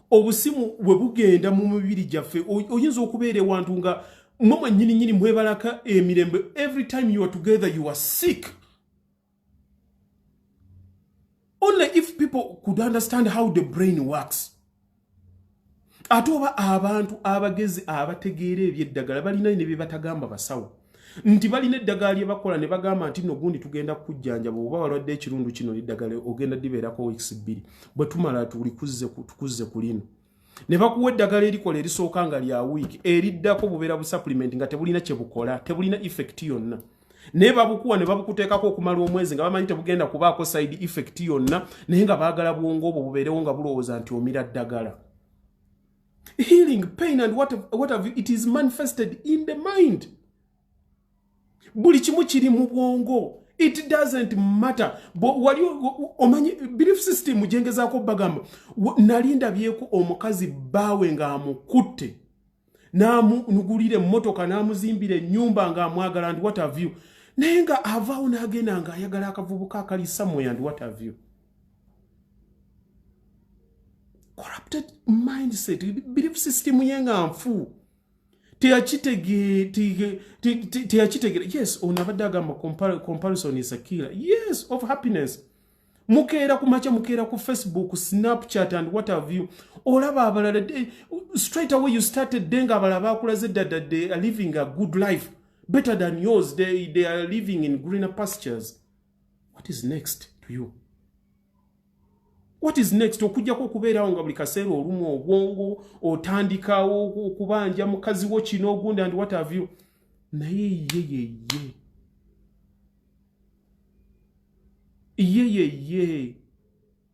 obusimu bwe bugenda mu mubiri gyaffe oyinza okubeera ewantu nga mama nyini mwebalaka emirembe. Every time you are together you are sick. Only if people could understand how the brain works. Atoba abantu abagezi abategeera ebyeddagala balina ne bebatagamba basawo. Nti balina eddagala lye bakola ne bagamba nti no gundi tugenda kujjanjaba oba walwadde ekirundu kino eddagala ogenda dibeerako weeks 2 bwe tumala tukuze ku lino. Ne bakuwa eddagala erikola erisooka nga lya wiiki eriddako bubeera bu supplement nga tebulina kye bukola, tebulina effect yonna. Ne babukuwa ne babukuteekako okumala omwezi nga bamanyi tebugenda kubaako side effect yonna naye nga baagala bwongo obwo bubeerewo nga bulowooza nti omira ddagala. Healing, pain and what have you, it is manifested in the mind. Buli kimu kiri mu bwongo. It doesn't matter. Wali omanyi belief system mujengezaako bagamba nalinda byeko omukazi bawe nga amukutte n'amunugulira emmotoka n'amuzimbira ennyumba nga amwagala and what have you. Naye nga avaawo n'agenda nga ayagala akavubuka akali somewhere and what have you. Corrupted mindset, belief system yenga nfu. Teyachitegere. Yes, onabadde agamba comparison is a killer. Yes, of happiness. Mukeera kumacha mukeera ku Facebook, Snapchat and what have you. Olaba abalala straight away you started denga abalaba akulaze that they are living a good life better than yours. They are living in greener pastures. What is next to you? What is next? Okujjako okubeerawo nga buli kaseera olumu obwongo otandikawo okubanja mukazi wo kino ogundi and what have you. Naye ye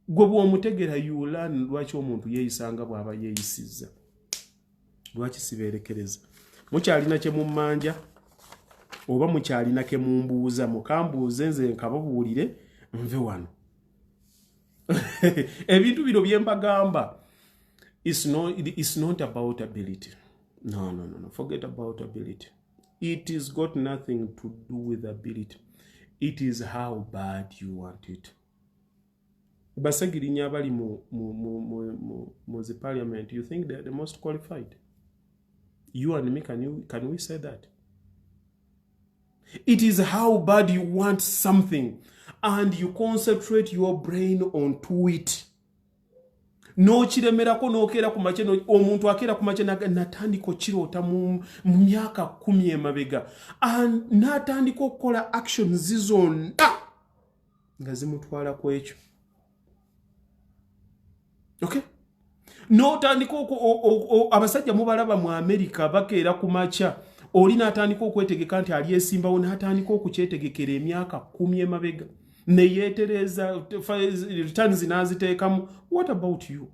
gwe bw'omutegera yulan lwaki omuntu yeeyisanga bw'aba yeeyisizza. Lwaki sibeerekereza? Mukyalina kye mummanja oba mukyalina ke mumbuuza mukambuuze nze nkababuulire nve wano. Ebintu bino bye mbagamba it's not about ability. No. Forget about ability. It is got nothing to do with ability. It is how bad you want it. Basagirinya abali mu the parliament, you think they are the most qualified? You and me, can we say that? It is how bad you want something and you concentrate your brain onto it. No chiremerako nokera ku mache omuntu akera ku mache natandiko kirota mu myaka 10 emabega and natandiko kola actions zizonna nga zimutwala ku ekyo. Okay? No tandiko abasajja mubalaba mu America bakeera ku macha oli natandiko okwetegeka nti ali esimbawo natandiko okukyetegekera emyaka 10 emabega. Neyetereza returns naziteekamu. What about you?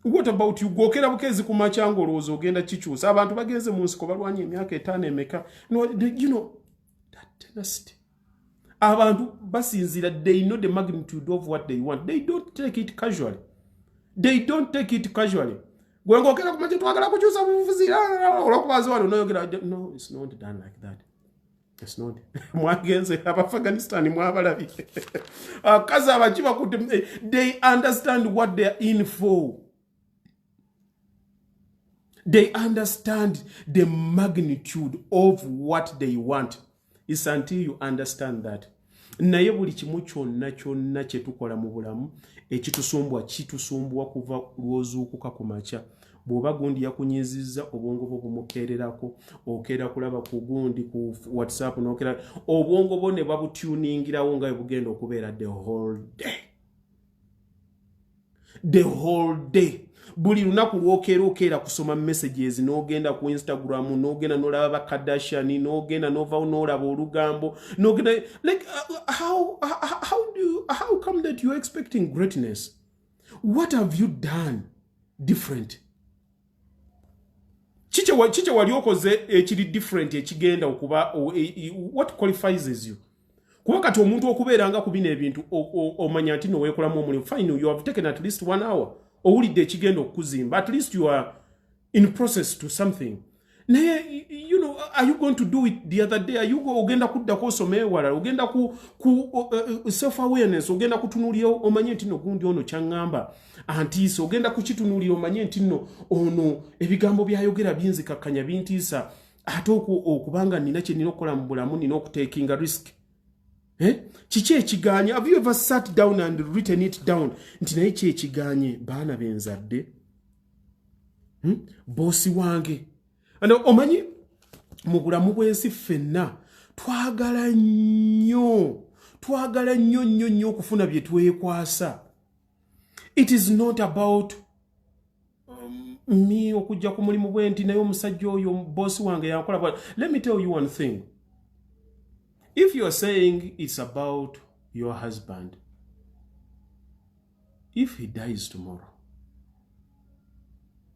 What about you? Gwokera bukezi ku machango olowooza ogenda kikyusa. Abantu bagenze mu nsiko balwanye emyaka 5 emeka. No, you know that tenacity. Abantu basinzira, they know the magnitude of what they want. They don't take it casually. Gwengokera ku mache twagala kukyusa buvuzi olwokubaza wano noyogera. No, it's not done like that. It's not. Mwagenze Afghanistan mwabalabi. Kaza abachiba kuti they understand what they are in for. They understand the magnitude of what they want. It's until you understand that. Naye buli kimu kyonna kye tukola mu bulamu ekitusumbwa kuva lwozuukuka ku macha. Bwoba gundi yakunyizizza obwongo bwo bumukererako okera kulaba ku gundi ku WhatsApp nokera obwongo bwo ne babutuningirawo nga bugenda okubeera the whole day. Buli lunaku lwokera kusoma messages nogenda ku Instagram nogenda nolaba Kardashian nogenda nova nolaba olugambo nogenda like how come that you're expecting greatness? What have you done different? Chiche wali okoze ekiri different ekigenda okuba what qualifies you? Kuba kati omuntu okubeeranga ku bino ebintu omanya nti no wekolamu omulimu fine, you have taken at least 1 hour owulidde ekigenda okuzimba, at least you are in process to something. Naye you know, are you going to do it the other day? Are you ogenda kuddako osome wala ogenda ku self awareness ogenda kutunulira omanye nti no gundi ono kyangamba antiisa ogenda kukitunulira omanye nti no ono ebigambo byayogera byinzikakkanya bintiisa ate okubanga nina kye nina okukola mu bulamu nina okutekinga risk. Kiki ekiganye? Have you ever sat down and written it down? Nti naye ki ekiganye baana benzadde? Bosi wange. Ano omanyi mu bulamu bw'ensi ffenna twagala nnyo nnyo okufuna bye twekwasa. It is not about me okujja ku mulimu bwe nti naye omusajja oyo bosi wange yankola bwa. Let me tell you one thing. If you are saying it's about your husband, if he dies tomorrow,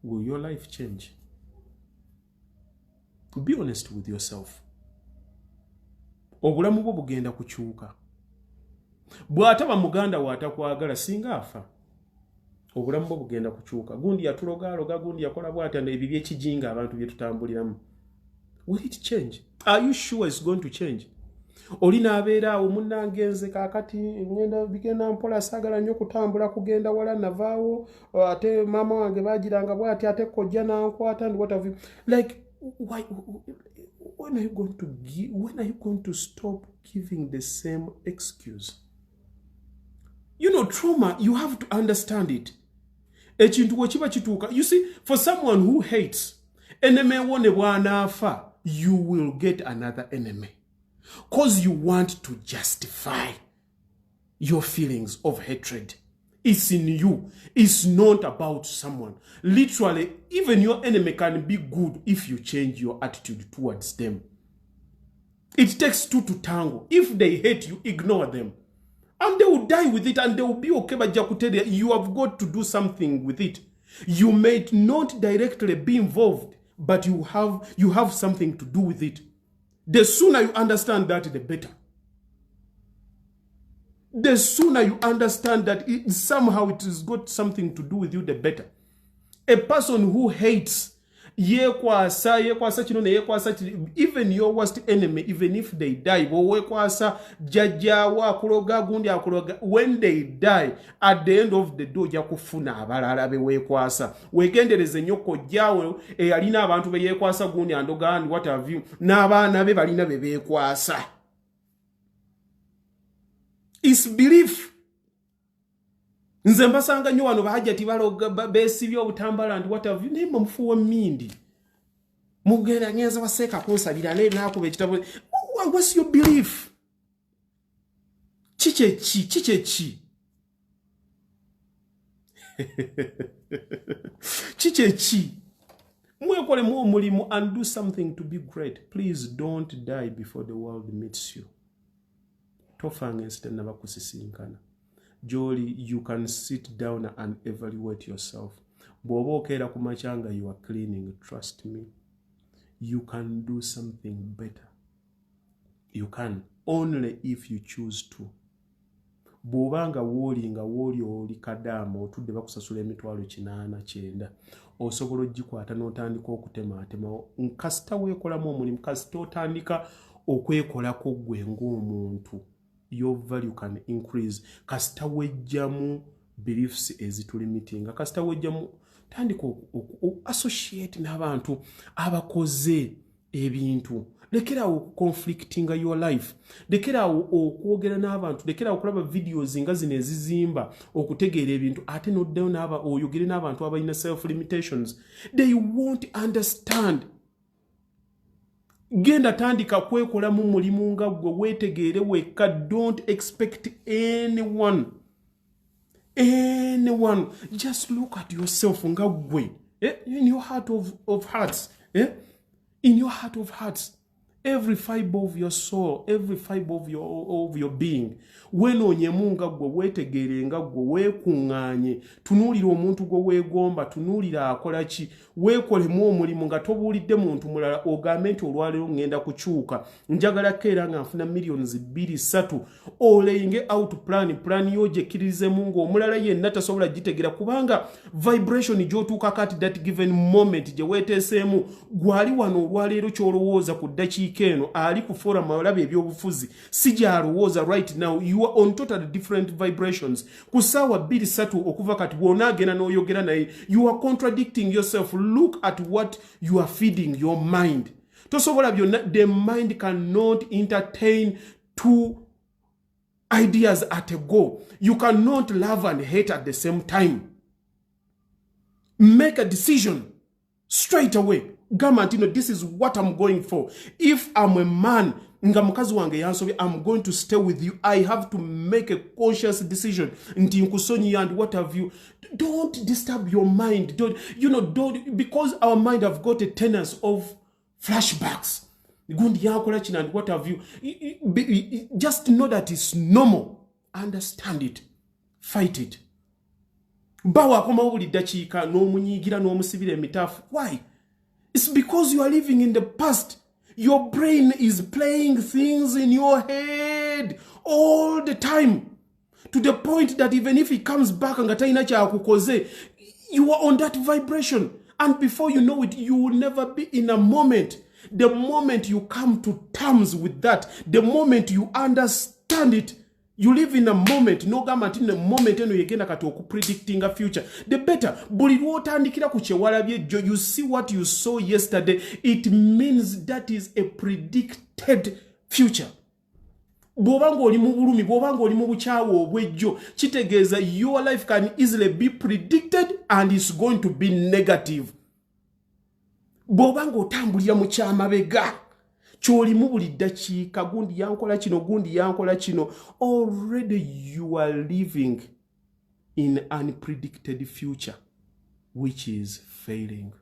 will your life change? Be honest with yourself. Obulamu bwo bugenda kukyuka. Bw'ataba muganda watakwagala singa afa. Obulamu bwo bugenda kukyuka. Gundi yatuloga gundi yakola bw'ata n'ebyo by'ekijinga abantu bye tutambuliramu. Will it change? Are you sure it's going to change? Olina abeera awo munnange nze kaakati ngenda bigenda mpola saagala nnyo kutambula kugenda wala navaawo ate maama wange baagiranga bw'ati ate kojja nankwata and what have you. Like, why, when are you going to stop giving the same excuse? You know, trauma, you have to understand it. Ekintu bwe kiba kituuka. You see, for someone who hates, enemy wone bw'anaafa, you will get another enemy. Because you want to justify your feelings of hatred. It's in you. It's not about someone. Literally, even your enemy can be good if you change your attitude towards them. It takes two to tango. If they hate you, ignore them. And they will die with it and they will be okay. But you have got to do something with it. You may not directly be involved, but you have something to do with it. The sooner you understand that, the better. The sooner you understand that somehow it has got something to do with you, the better. A person who hates, even your worst enemy, even if they die, when they die, at the end of the day, jakufuna abalala bewekwasa. Wegendereze nnyo kojjawe alina abantu beyekwasa gundi andogandi what have you. N'abaana be balina bebekwasa. It's belief. Nze mbasanga nnyo wano bahajjati baloga besibye obutambala and what have you. Naye mufuwa mindi. Mugenda nyenza waseka kunsabira naye nakuba ekitabo. What's your belief? Chichechi. Chichechi. Mwekole mu omulimu and do something to be great. Please don't die before the world meets you. Tofanga instead nabakusisinkana. Jolly, you can sit down and evaluate yourself. Bobo kera kumachanga, you are cleaning, trust me. You can do something better. You can, only if you choose to. Bobanga woli oli kadama otudde bakusasula emitwalo 89 osobola ogikwata n'otandika okutema nkasita weekolamu omulimu kasita otandika okwekolako gwe ng'omuntu, your value can increase. Kasita wejjamu beliefs ezitulimitinga, kasita wejjamu tandika associate n'abantu abakoze ebintu. Lekerawo conflictinga your life. Lekerawo okwogera n'abantu. Lekerawo okulaba videos nga zino ezizimba okutegeera ebintu ate noddayo n'aba oyogere n'abantu abalina self limitations. They won't understand. Genda tandika kwekolamu mulimu nga gwe wetegeere wekka. Don't expect anyone. Just look at yourself nga gwe. In your heart of hearts. In your heart of hearts. Every fiber of your soul, every fiber of your being. Wenonyemu nga gwe wetegeere nga gwe weekuŋŋaanye. Tunuulira omuntu gwe weegomba, tunuulira akola ki, weekolemu omulimu nga tobuulidde muntu mulala ogambe nti olwaleero ngenda kukyuka. Njagalako era nga nfuna millions 2-3. Oleyinge out plan yo gyekkiririzemu ng'omulala yenna tasobola gitegera kubanga vibration gy'otuuka kati that given moment gye weeteeseemu gwali wano olwaleero ky'olowooza ku ddakiika eno ali ku forum alaba ebyobufuzi si gy'alowooza right now. You are on totally different vibrations. Ku ssaawa 2-3 okuva kati bw'onaagenda n'oyogera naye you are contradicting yourself. Look at what you are feeding your mind. Tosobola byonna. The mind cannot entertain two ideas at a go. You cannot love and hate at the same time. Make a decision straight away. Gamantino, this is what I'm going for. If I'm a man, I'm going to stay with you. I have to make a conscious decision. And what have you? Don't disturb your mind. Don't, because our mind have got a tendency of flashbacks. And what have you? Just know that it's normal. Understand it. Fight it. Why? It's because you are living in the past. Your brain is playing things in your head all the time. To the point that even if it comes back, you are on that vibration. And before you know it, you will never be in a moment. The moment you come to terms with that, the moment you understand it, you live in a moment. No government in a moment predicting a future. The better. You see what you saw yesterday. It means that is a predicted future. Your life can easily be predicted and is going to be negative. Already you are living in an unpredicted future, which is failing.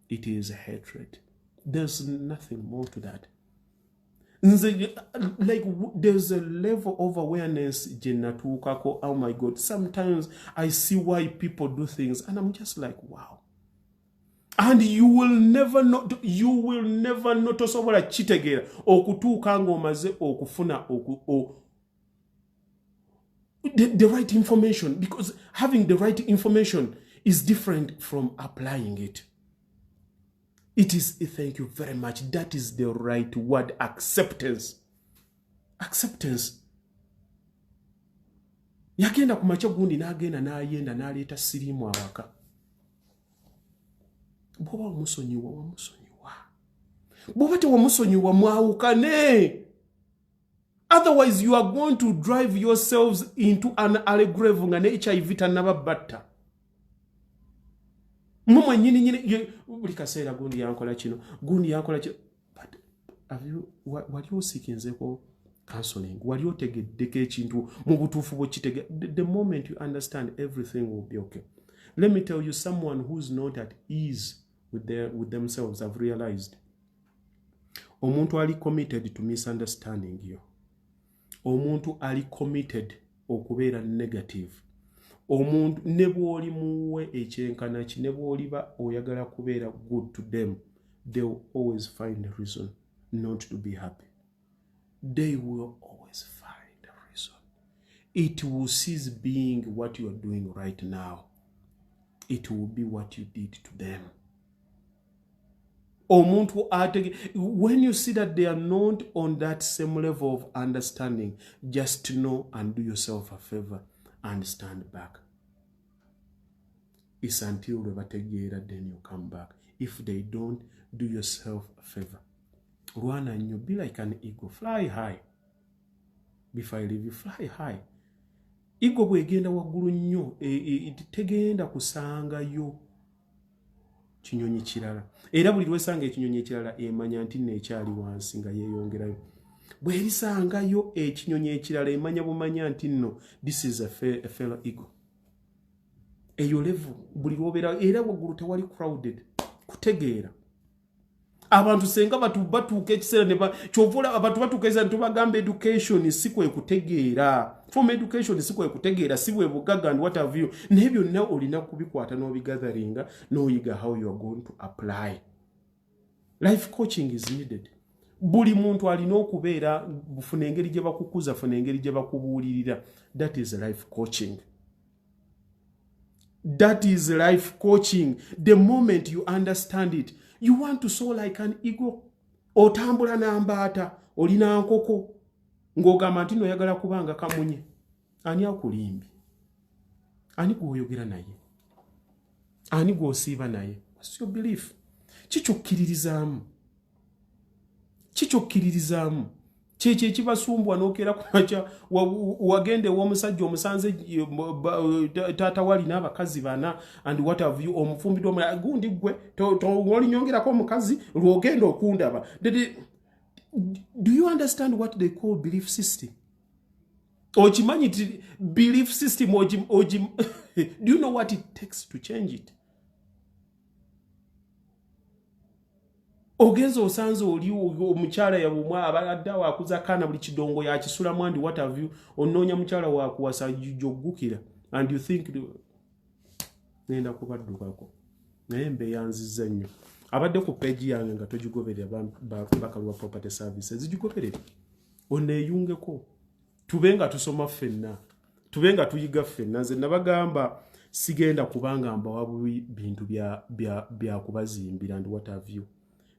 It is hatred. There's nothing more to that. Like there's a level of awareness, oh my God. Sometimes I see why people do things and I'm just like, wow. And you will never notice over a chitegera or kutukango maze or kufuna or the right information, because having the right information is different from applying it. It is, thank you very much. That is the right word, acceptance. Acceptance. Yagenda kumacha gundi na agenda na ayenda na aleta sirimu awaka. Boba wamusonyiwa wamusonyiwa. Boba te wamusonyiwa mwawukane. Otherwise you are going to drive yourselves into an allegrave nga ne HIV tanababata. Mama nyini ulikasera gundi yankola kino. Gundi yankola kino. But have you what you seeking zeko counseling? What you take ekintu mu butuufu bwo kitege. The moment you understand, everything will be okay. Let me tell you, someone who's not at ease with themselves have realized. Omuntu ali committed to misunderstanding you. Omuntu ali committed okubeera negative. Omuntu nebwoli muwe ekyenkana ki nebwoliba oyagala kubeera good to them, they will always find a reason not to be happy. They will always find a reason. It will cease being what you are doing right now. It will be what you did to them. When you see that they are not on that same level of understanding, just know and do yourself a favor and stand back. It's until then you come back. If they don't, do yourself a favor. Run and you be like an eagle. Fly high. Before I leave you, fly high. Eagle bwegenda waggulu nnyo tegenda kusanga yo kinyonyi kirala. Era buli lwesanga ekinyonyi ekirala emanya nti nekyali wansi nga yeeyongerayo. Bwe lisangayo ekinyonyi ekirala emanya bumanya nti nno this is a fellow eagle. Eyo level buli lwobeera era waggulu tewali crowded kutegeera. Abantu senga batuuka ekiseera kyovula abantu batuuka ekiseera tubagamba education si kwe kutegeera. From education si kwe kutegeera si bwe bugagga and what have you. Naye byonna olina kubikwata n'obigatheringa n'oyiga how you are going to apply. Life coaching is needed. Buli muntu alina okubeera bufuna engeri gye bakukuza funa engeri gye bakubuulirira. That is life coaching. That is life coaching. The moment you understand it, you want to soar like an eagle. Otambula n'ambaata, olina nkoko. Ng'ogamba nti noyagala kubanga kamunye. Ani akulimbi? Ani gw'oyogera naye? Ani gw'osiiba naye? What's your belief? Kikyokkirizaamu. Kikyokkirizaamu. Cheche kibasumbwa nokera kumacha wagende w'omusajja omusanze tata wali n'abakazi bana and what have you omufumbiddwa omulala gundi gwe olinyongerako omukazi lwogenda okundaba. Do you understand what they call belief system? Ojimanyi belief system do you know what it takes to change it? Ogenza osanze oli omukyala yabumwa abaladdawo akuza kana buli kidongo ya kisula mwandi what have you onoonya mukyala wakuwasa jogukira and you think nenda kubaddukako naye mbeyanziza nnyo abadde ku page yange nga togigoberera bakalwa property services zigigoberere oneeyungeko tubenga tusoma ffenna tubenga tuyiga ffenna nze nabagamba sigenda kubanga mbawa bintu bya kubazimbira and what have you.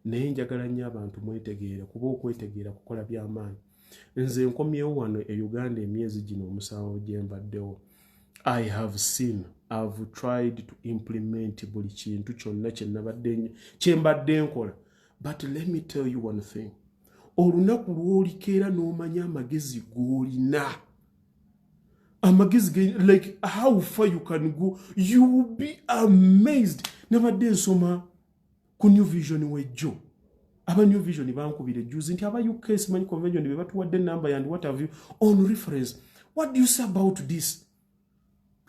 Naye njagala nnyo abantu mwetegeera kuba okwetegeera kukola by'amaanyi. Nze nkomyewo wano e Uganda emyezi gino omusanvu gye mbaddewo. I have seen, I've tried to implement buli kintu kyonna kye mbadde nkola. But let me tell you one thing. Olunaku lw'olikeera n'omanya amagezi g'olina. Amagezi like how far you can go, you will be amazed. Nabadde nsoma ku New Vision wejjo. Aba New Vision bankubire juzi nti aba UK Simanyi Convention be batuwadde number and what have you on reference. What do you say about this?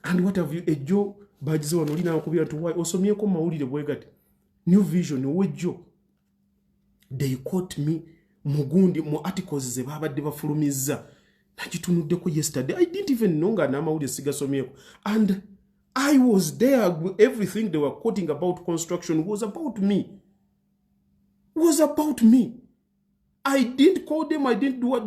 And what have you ejjo bagize wano lina nkubira to why osomyeko mawulire bwegati. New Vision wejjo. They quote me mugundi mu articles ze babadde bafulumizza. Nakitunuddeko yesterday. I didn't even know nga namawulire sigasomyeko. And I was there. Everything they were quoting about construction was about me. Was about me. I didn't call them. I didn't do what.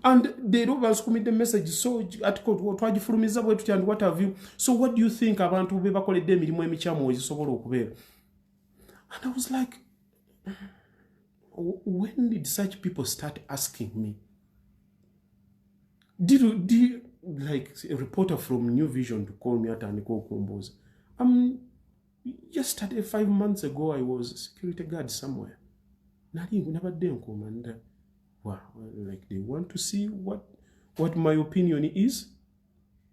And they don't ask me the message. So article and what have you. So what do you think about to be back on them? And I was like, when did such people start asking me? Did you like a reporter from New Vision to call me at Aniko Kumbos? Yesterday, 5 months ago, I was a security guard somewhere. Never done commander. Wow, like they want to see what my opinion is.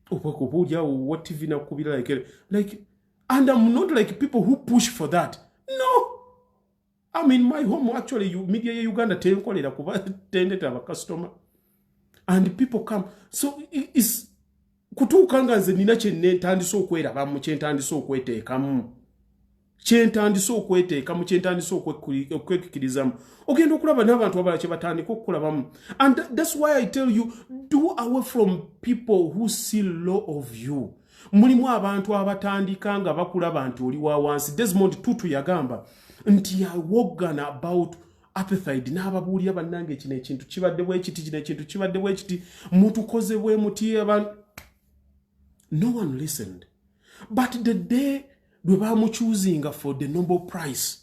What TV now could be like, and I'm not like people who push for that. No, I'm in my home actually. Media Uganda tended to have a customer. And people come. So it's kutukanga nze nina kyentandise okwera mu kyentandise okweteekamu. Kyentandise okweteekamu kyentandise okwekikirizamu. Ogenda okulaba n'abantu abala kye batandika okulabamu. And that's why I tell you, do away from people who see low of you. Mulimu abantu abatandika nga bakulaba nti oli wa wansi. Desmond Tutu yagamba nti yawoggana about appetite n'ababuulira bannange kino ekintu kibadde bwekiti kino ekintu kibadde bwekiti mutukoze bwe muti abantu. No one listened. But the day we were choosing for the Nobel Prize,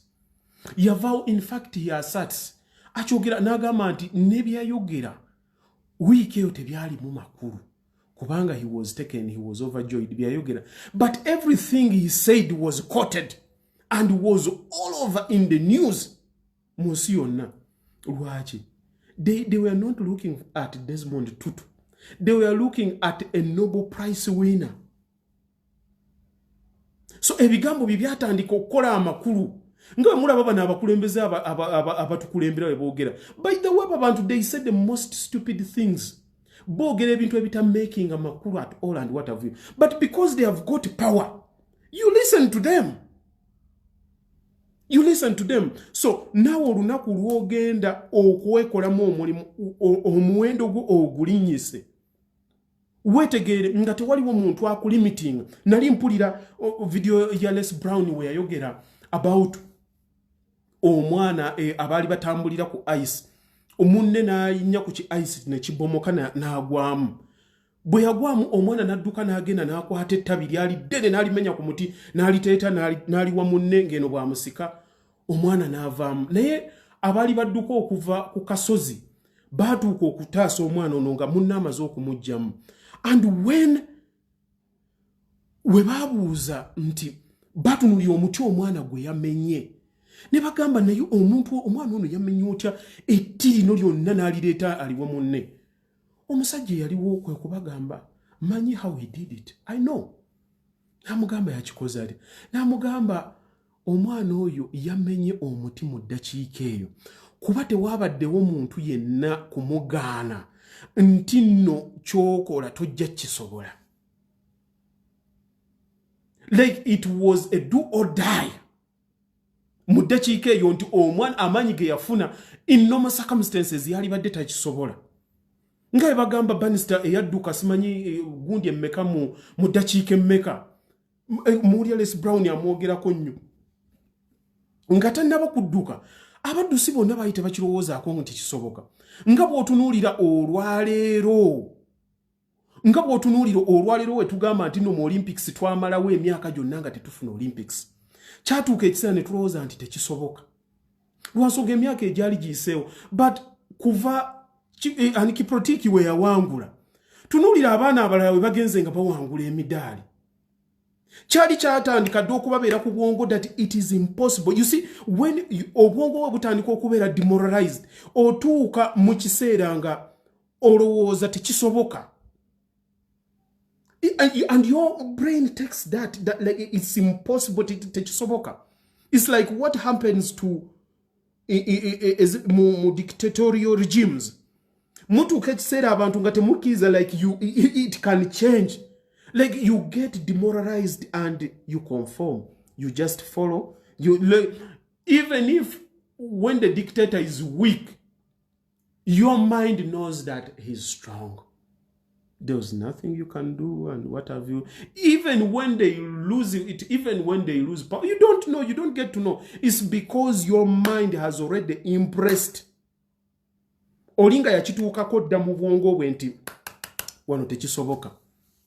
Yavao, in fact, he asserts, achogera nagamba nti nebya yogera wiki yote byali mu makuru. Kubanga he was taken, he was overjoyed bya yogera. But everything he said was quoted and was all over in the news. Monsiona, Ruachi. They were not looking at Desmond Tutu. They were looking at a Nobel Prize winner. So ebigambo bibyatandika okukola amakulu. Nga mulaba bana abakulembeze abatukulembera beboogera. By the way, abantu, they said the most stupid things. Boogera ebintu ebita making amakulu at all and what have you. But because they have got power, you listen to them. You listen to them. So now olunaku lwogenda okwekolamu omulimu omuwendo gwo ogulinyise. Wetegere nga tewaliwo muntu akulimiting. Nali mpulira video ya Les Brown we yayogera about omwana abali batambulira ku ice. Omunne nayinya ku ki ice ne kibomoka n'agwamu. Bwe yagwamu omwana nadduka n'agenda n'akwata ettabi lyali ddene n'alimenya ku muti n'aliteeta n'aliwa munne ngeno bwamusika omwana n'avaamu. Naye abali badduka okuva ku kasozi baatuuka okutaasa omwana ono nga munne amaze okumugjamu. And when we babuuza nti batunulira omuti omwana gwe yamenye ne bagamba naye omuntu omwana ono yamenye otya etti lino lyonna n'alireeta aliwo munne. Omusajja yaliwo kwe kubagamba manyi how he did it. I know. N'amugamba yakikoze ati. N'amugamba omwana oyo yamenye omuti mu ddakiika eyo kuba tewabaddewo muntu yenna kumugaana nti nno ky'okola tojja kisobola. Like it was a do or die. Mu ddakiika eyo nti omwana amaanyi ge yafuna in normal circumstances yalibadde takisobola. Nga bagamba Bannister eyadduka simanyi gundi emmeka mu ddakiika emmeka. Mulia Les Brown amwogerako nnyo. Nga tannaba kudduka abaddusi bonna bayite bakirowoozaako nti kisoboka. Nga bw'otunuulira olwaleero we tugamba nti no mu Olympics twamalawo emyaka gyonna nga tetufuna Olympics. Kyatuuka ekiseera ne tulowooza nti tekisoboka. Lwansonga emyaka egyali giyiseewo. But kuva Kiprotiki we yawangula. Tunuulira abaana abalala we bagenze nga bawangula emidaali. Kyali kyatandika dde okubabeera ku bwongo that it is impossible. You see, when obwongo bwe butandika okubeera demoralized, otuuka mu kiseera nga olowooza tekisoboka. And your brain takes that like it's impossible tekisoboka. It's like what happens to mu dictatorial regimes. Mutuuka ekiseera abantu nga temukkiriza like it can change. Like you get demoralized and you conform. You just follow. Even if when the dictator is weak, your mind knows that he's strong. There's nothing you can do and what have you. Even when they lose it, even when they lose power, you don't know, you don't get to know. It's because your mind has already impressed. Olinga yakituukako dda mu bwongo bwe nti wano tekisoboka.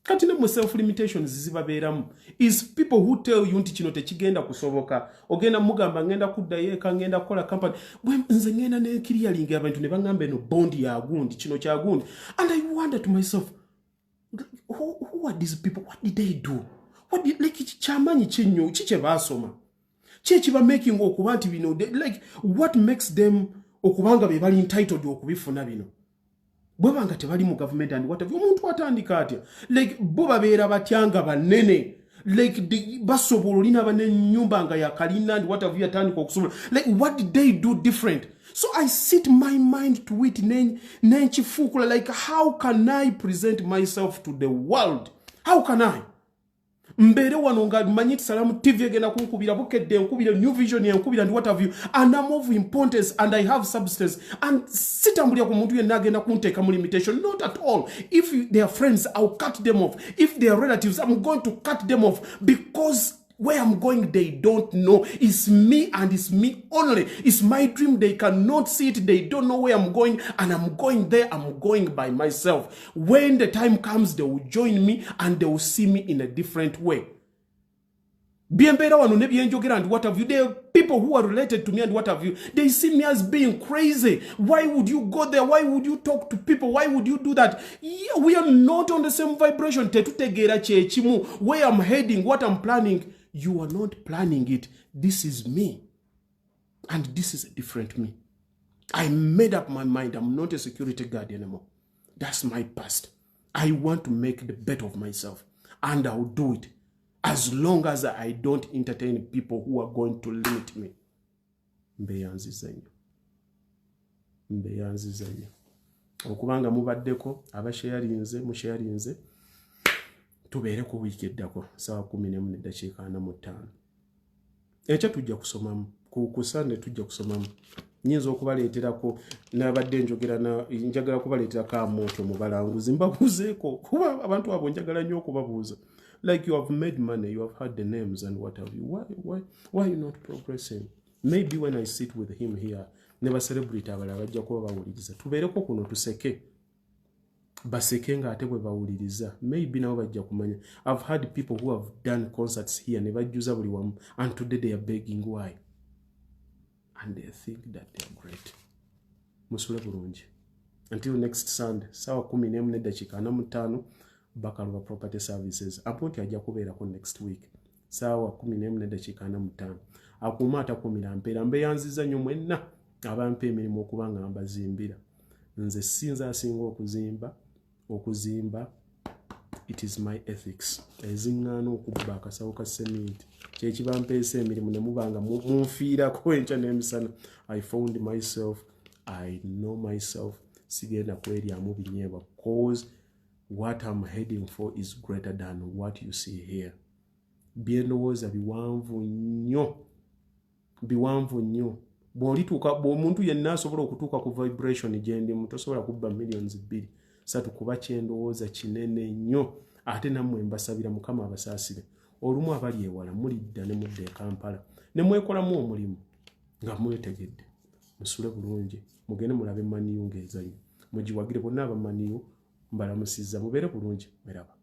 Kati ne mu self-limitations zibabeeramu. Is people who tell you nti kino tekigenda kusoboka. Ogenda mugamba ngenda kuddayo eka ngenda kukola company. Bwe nze ngenda ne clearing abantu ne bangamba eno bondi ya gundi kino kya gundi. And I wonder to myself, who are these people? What did they do? What did like chamanyi chenyo chiche basoma? Chechi ba making okuba nti bino like what makes them okubanga be bali entitled okubifuna bino? Bwe banga tebali mu government and whatever omuntu atandika atya like bo babeera batyanga banene like basobola lina bane nyumba nga ya kalina and whatever yatandika okusobola like what did they do different? So I sit my mind to it nenchifukula like how can I present myself to the world? How can I? Mbere wano nga manyiti Salamu TV egenda kunkubira bukedde nkubira New Vision yankubira and what have you, and I'm of importance and I have substance and sitambulya ku muntu yenna agenda kunteeka mu limitation. Not at all. If they are friends, I'll cut them off. If they are relatives, I'm going to cut them off because where I'm going, they don't know. It's me and it's me only. It's my dream. They cannot see it. They don't know where I'm going. And I'm going there. I'm going by myself. When the time comes, they will join me and they will see me in a different way. Biembera wano ne byenjogera and what have you. There are people who are related to me and what have you. They see me as being crazy. Why would you go there? Why would you talk to people? Why would you do that? Yeah, we are not on the same vibration. Tetutegera chechimu. Where I'm heading, what I'm planning. You are not planning it. This is me. And this is a different me. I made up my mind. I'm not a security guard anymore. That's my past. I want to make the best of myself. And I'll do it. As long as I don't entertain people who are going to limit me. Mbeyanzi zenyu. Okubanga mubaddeko abasharinze musharinze. Tubeere ku wiiki eddako sawa 11:45. Ekyo tujja kusomamu ku Sunday tujja kusomamu. Nyinza okubaleeterako n'abadde njagala kubaleeterako amoto mu balanguzi mbabuuzeeko kuba abantu abo njagala nnyo okubabuuza. Like you have made money, you have had the names and what have you. Why are you not progressing? Maybe when I sit with him here, never celebrate abalala bajja kuba bawuliriza. Tubeereko kuno tuseke. Basekenga ate bwe bawuliriza. Maybe nabo bajja kumanya. I've had people who have done concerts here ne bajjuza buli wamu and today they are begging why. And they think that they are great. Musule bulungi. Until next Sunday, sawa 11:45 Bakaluba Property Services. Appointi ajja kubeerako next week. Sawa 11:45. akuuma atakumira mpeera mbeyanziza nnyo mwenna abampa emirimu okuba nga mbazimbira nze sinza asinga okuzimba it is my ethics eziŋŋaana okubba akasawo ka sementi kyekiba mpeesa emirimu ne mubanga munfiirako enkya n'emisana I found myself, I know myself, sigenda kweryamu binyeebwa cause what I'm heading for is greater than what you see here. Byendowooza biwanvu nnyo bw'omuntu yenna asobola okutuuka ku vibration gye ndimu tosobola kubba millions 2 3 kuba kyendowooza kinene nnyo ate nammwe mbasabira Mukama abasaasire olumu abali ewala mulidda ne mudda e Kampala ne mwekolamu omulimu nga mwetegedde musule bulungi mugende mulabe maniyu ng'ezanyo mugiwagire bonna abamaniyu mbalamusizza mubeere bulungi meraba